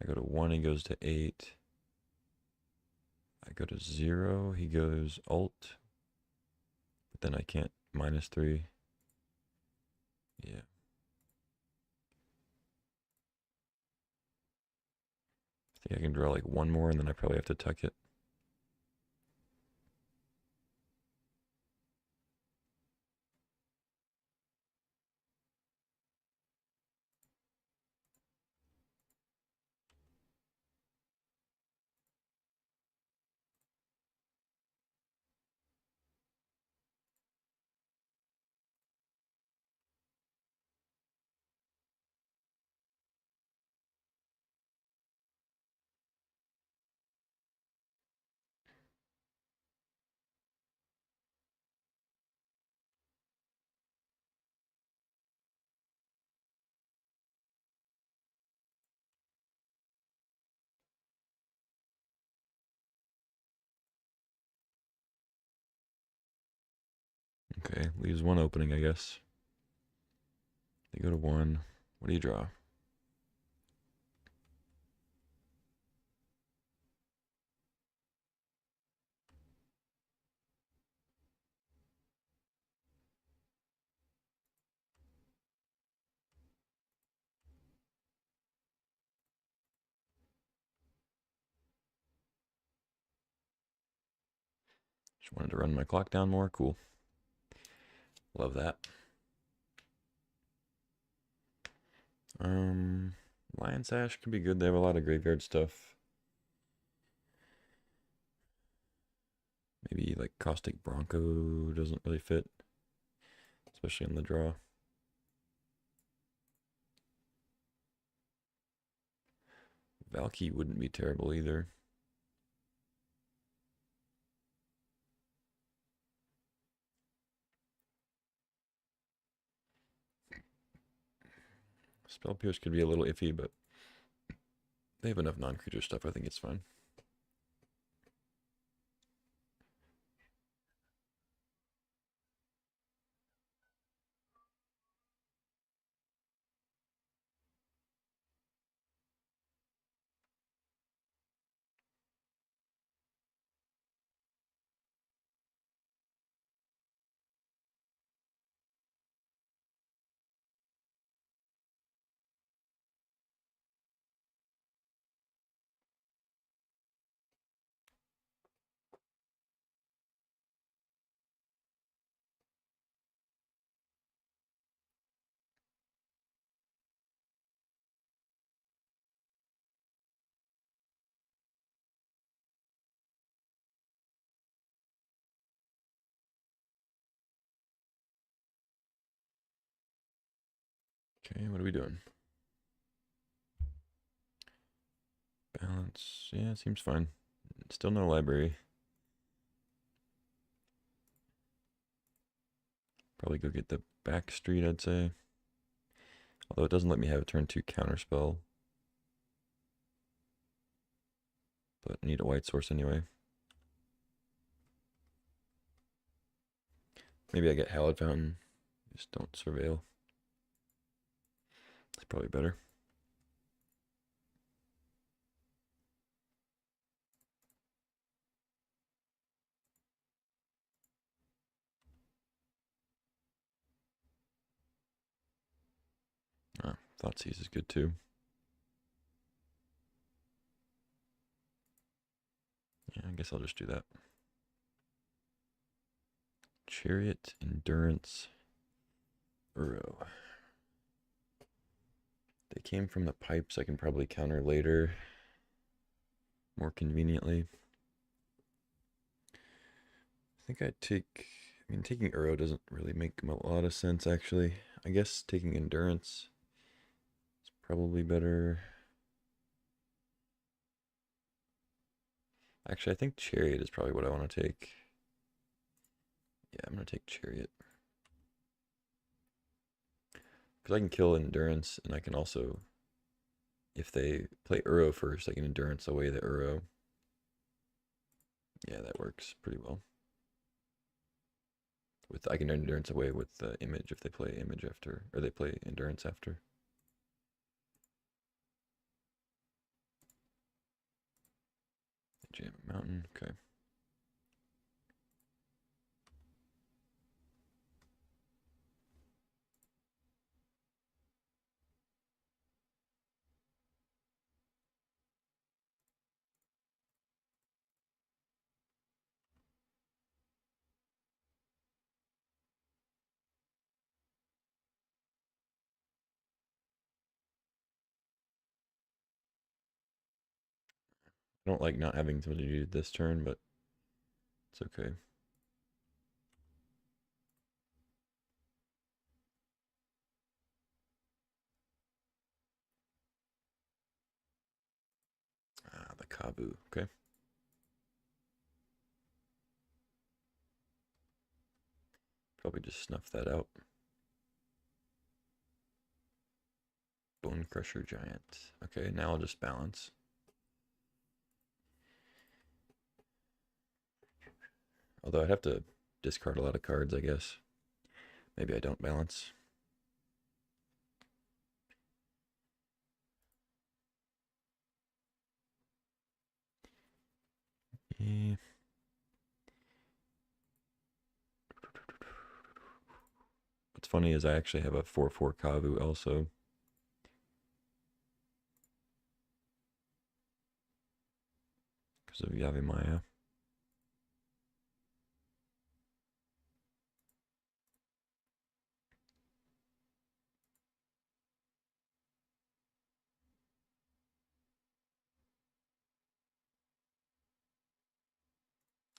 A: I go to 1, he goes to 8, I go to 0, he goes alt, but then I can't -3. Yeah. I think I can draw like one more and then I probably have to tuck it. Okay, leaves one opening, I guess. They go to 1. What do you draw? Just wanted to run my clock down more. Cool. Love that. Lion Sash can be good. They have a lot of graveyard stuff. Maybe like Caustic Bronco doesn't really fit, especially on the draw. Valky wouldn't be terrible either. Spell Pierce could be a little iffy, but they have enough non-creature stuff. I think it's fine. Okay, what are we doing? Balance. Yeah, seems fine. Still no library. Probably go get the back street, I'd say. Although it doesn't let me have a turn 2 counterspell. But I need a white source anyway. Maybe I get Hallowed Fountain. Just don't surveil. It's probably better. Thoughtseize is good too. Yeah, I guess I'll just do that. Chariot, Endurance, Uro. They came from the pipes. I can probably counter later more conveniently. I think I'd take... I mean, taking Uro doesn't really make a lot of sense, actually. I guess taking Endurance is probably better. Actually, I think Chariot is probably what I want to take. Yeah, I'm going to take Chariot. Because I can kill Endurance, and I can also, if they play Uro first, I can Endurance away the Uro. Yeah, that works pretty well. With I can endurance away with the image if they play image after, or they play endurance after. Jam mountain, okay. I don't like not having something to do this turn, but it's okay. Ah, the Kabu, okay. Probably just snuff that out. Bone Crusher Giant. Okay, now I'll just balance. Although I'd have to discard a lot of cards, I guess. Maybe I don't balance. Yeah. What's funny is I actually have a 4/4 Kavu also. Because of Yavimaya.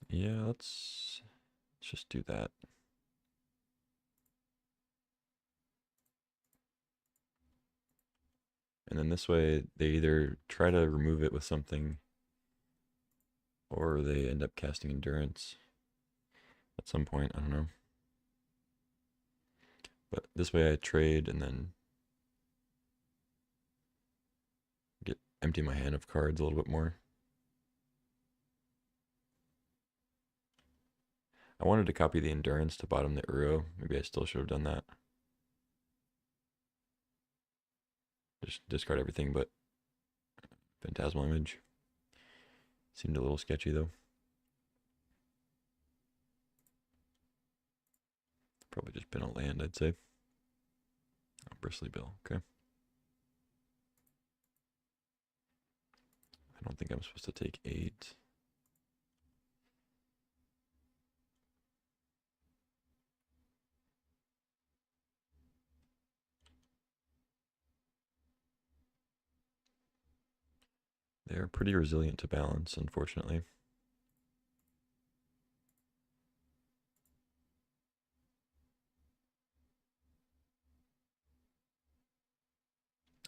A: Yeah, let's just do that. And then this way, they either try to remove it with something, or they end up casting Endurance at some point. I don't know. But this way I trade and then get empty my hand of cards a little bit more. I wanted to copy the Endurance to bottom the Uro. Maybe I still should have done that. Just discard everything but Phantasmal Image. Seemed a little sketchy though. Probably just been a land, I'd say. Oh, Bristly Bill, okay. I don't think I'm supposed to take 8. They're pretty resilient to balance, unfortunately.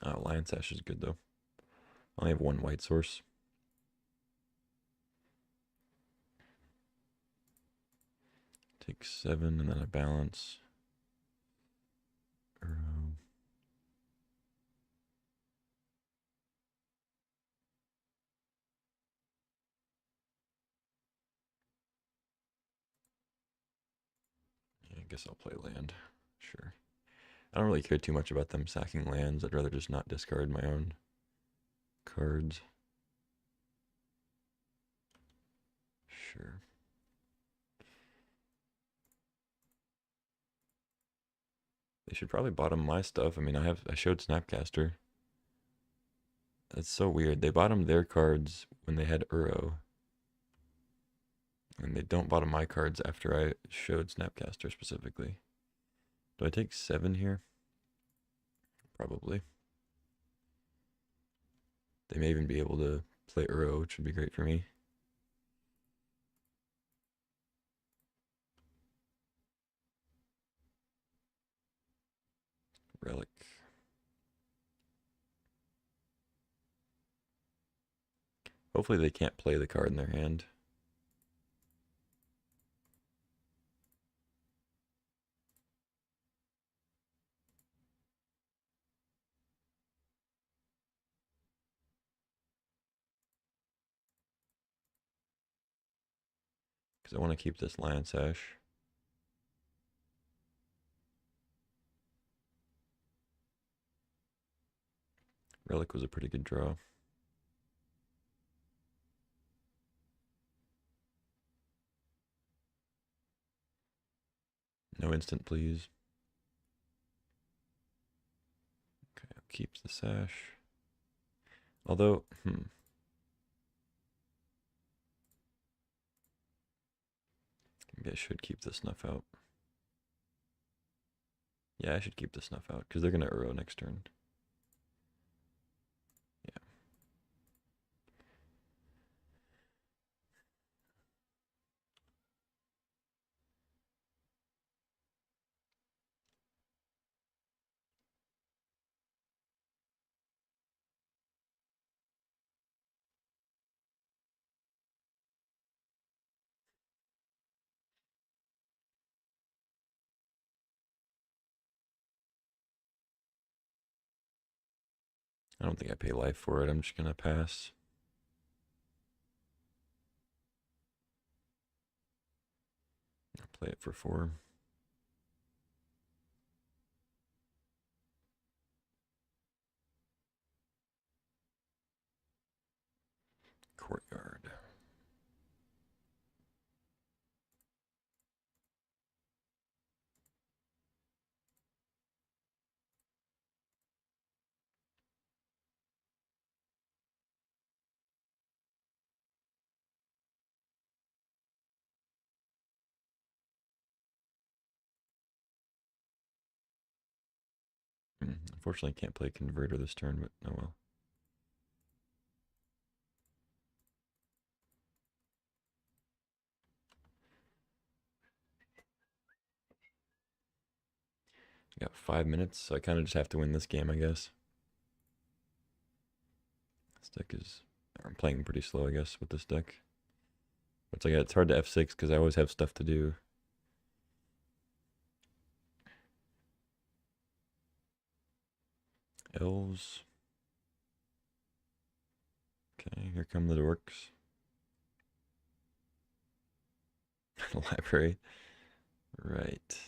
A: Lion Sash is good though. I only have one white source. Take 7 and then I balance. Yeah, I guess I'll play land. Sure. I don't really care too much about them sacking lands. I'd rather just not discard my own cards. Sure. They should probably bottom my stuff. I mean, I showed Snapcaster. That's so weird. They bottomed their cards when they had Uro. And they don't bottom my cards after I showed Snapcaster specifically. Do I take 7 here? Probably. They may even be able to play Uro, which would be great for me. Relic. Hopefully they can't play the card in their hand. Because I want to keep this Lion Sash. Relic was a pretty good draw. No instant, please. Okay, I'll keep the sash. Although, maybe I should keep the snuff out. Yeah, I should keep the snuff out because they're gonna Uro next turn. Yeah. I don't think I pay life for it. I'm just gonna pass. I'll play it for 4. Courtyard. Unfortunately, I can't play Converter this turn, but oh well. I got 5 minutes, so I kind of just have to win this game, I guess. This deck is... I'm playing pretty slow, I guess, with this deck. It's like it's hard to F6 because I always have stuff to do. Elves. Okay, here come the dorks. Library. Right.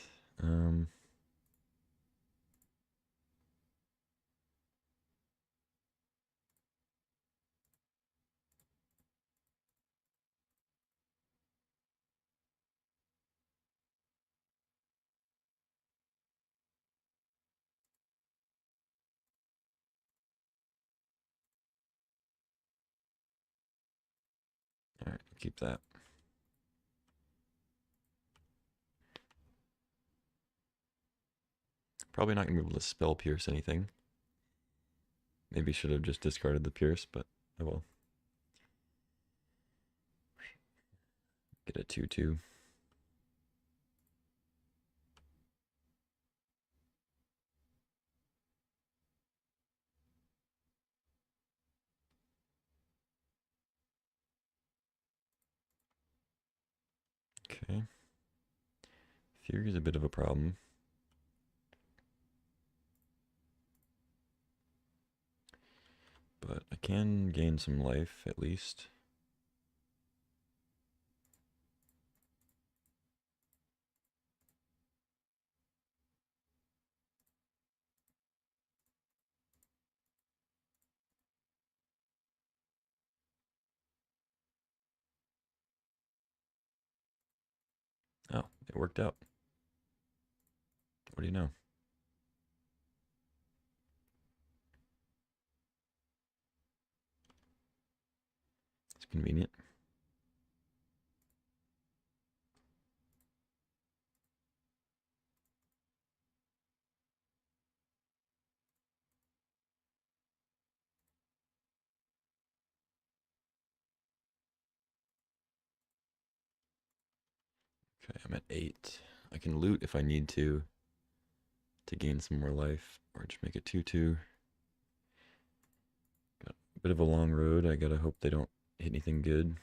A: All right, keep that. Probably not gonna be able to spell pierce anything. Maybe should have just discarded the pierce, but I will. Get a 2/2. Okay. Fury is a bit of a problem. But I can gain some life at least. Oh, it worked out. What do you know? It's convenient. Okay, I'm at 8. I can loot if I need to gain some more life, or just make it 2/2. Got a bit of a long road. I gotta hope they don't hit anything good.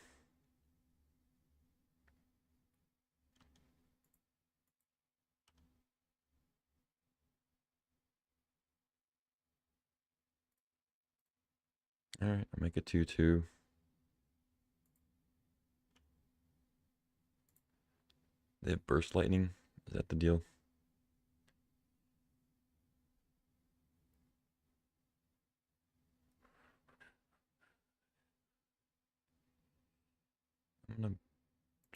A: All right, I'll make it 2/2. They have burst lightning. Is that the deal?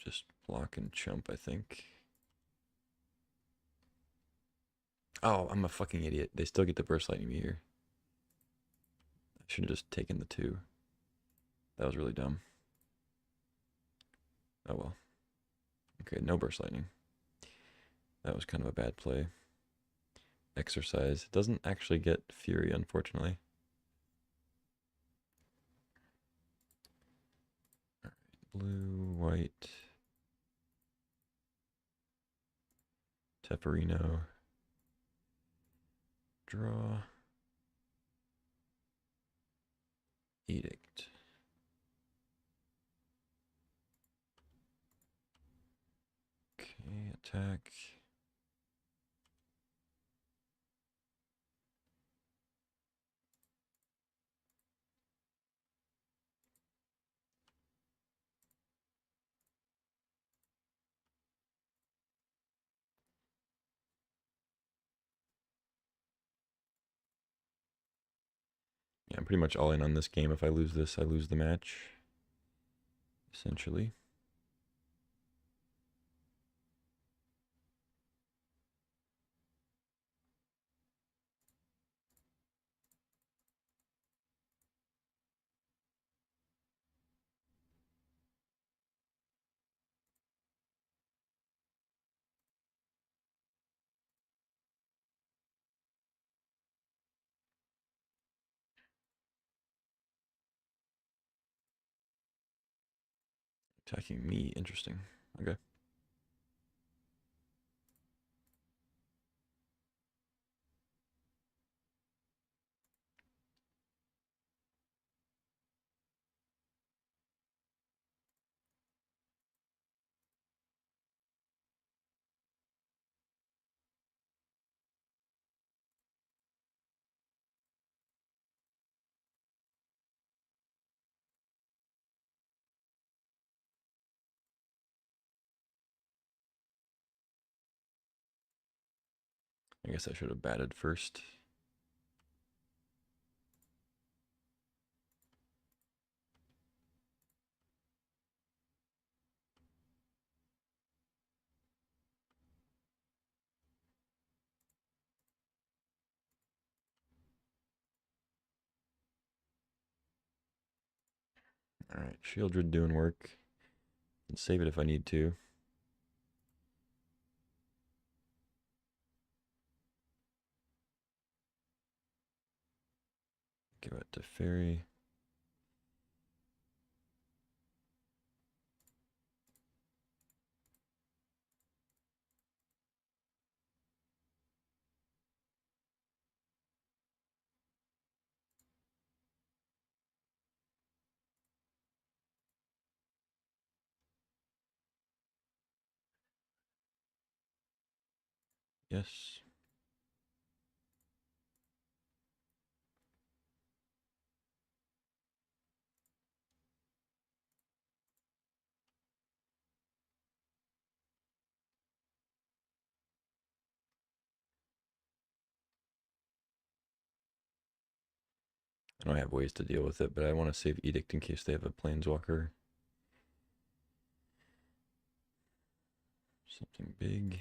A: just block and chump, I think. Oh, I'm a fucking idiot. They still get to burst lightning me here. I should have just taken the 2. That was really dumb. Oh well. Okay, no burst lightning. That was kind of a bad play. Exercise. It doesn't actually get Fury, unfortunately. All right, blue, white. Teferino. Draw. Edict. Okay, attack. Yeah, I'm pretty much all in on this game. If I lose this, I lose the match. Essentially. Attacking me. Interesting. Okay. I guess I should have batted first. All right, Shieldred doing work. Can save it if I need to. Give it to Fairy. Yes. I know I have ways to deal with it, but I want to save Edict in case they have a Planeswalker. Something big.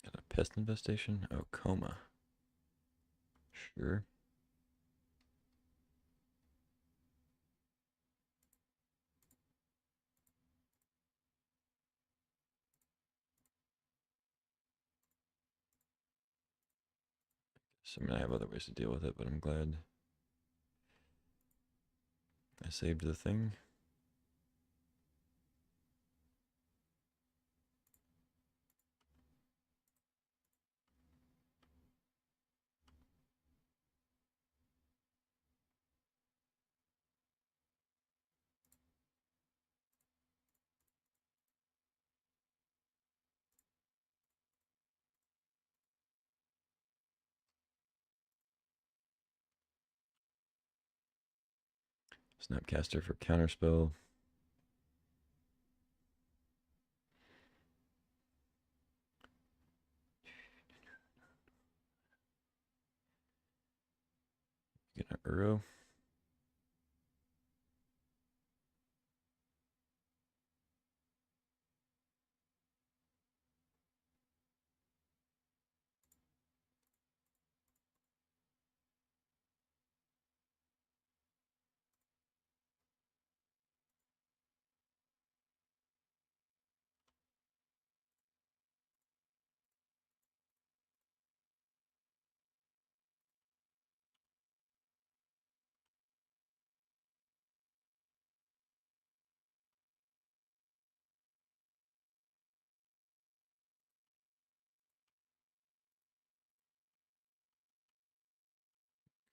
A: Got a Pest Infestation? Oh, Coma. Sure. So, I mean, I have other ways to deal with it, but I'm glad I saved the thing. Snapcaster for counterspell. Get an Uro.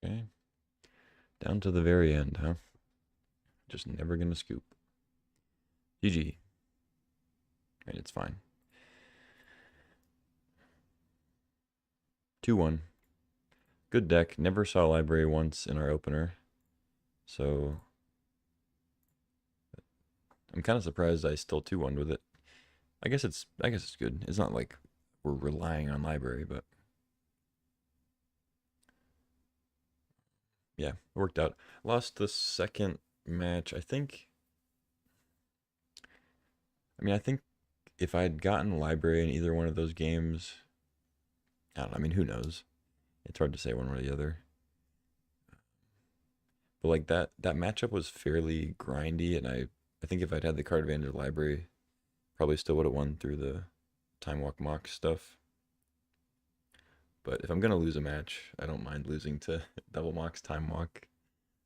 A: Okay. Down to the very end, huh? Just never gonna scoop. GG. And it's fine. 2-1. Good deck. Never saw library once in our opener. So I'm kind of surprised I still 2-1 with it. I guess it's good. It's not like we're relying on library, but yeah, it worked out. Lost the second match. I think if I had gotten library in either one of those games, I don't know. I mean, who knows? It's hard to say one way or the other. But like that matchup was fairly grindy, and I think if I'd had the card advantage library, probably still would have won through the time walk mock stuff. But if I'm gonna lose a match, I don't mind losing to double mocks, time walk,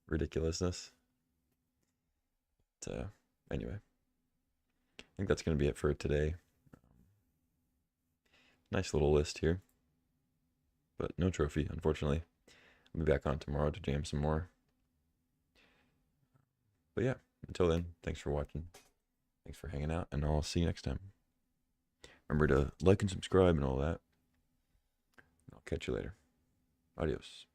A: ridiculousness. But, anyway, I think that's gonna be it for today. Nice little list here, but no trophy, unfortunately. I'll be back on tomorrow to jam some more. But yeah, until then, thanks for watching. Thanks for hanging out, and I'll see you next time. Remember to like and subscribe and all that. I'll catch you later. Adios.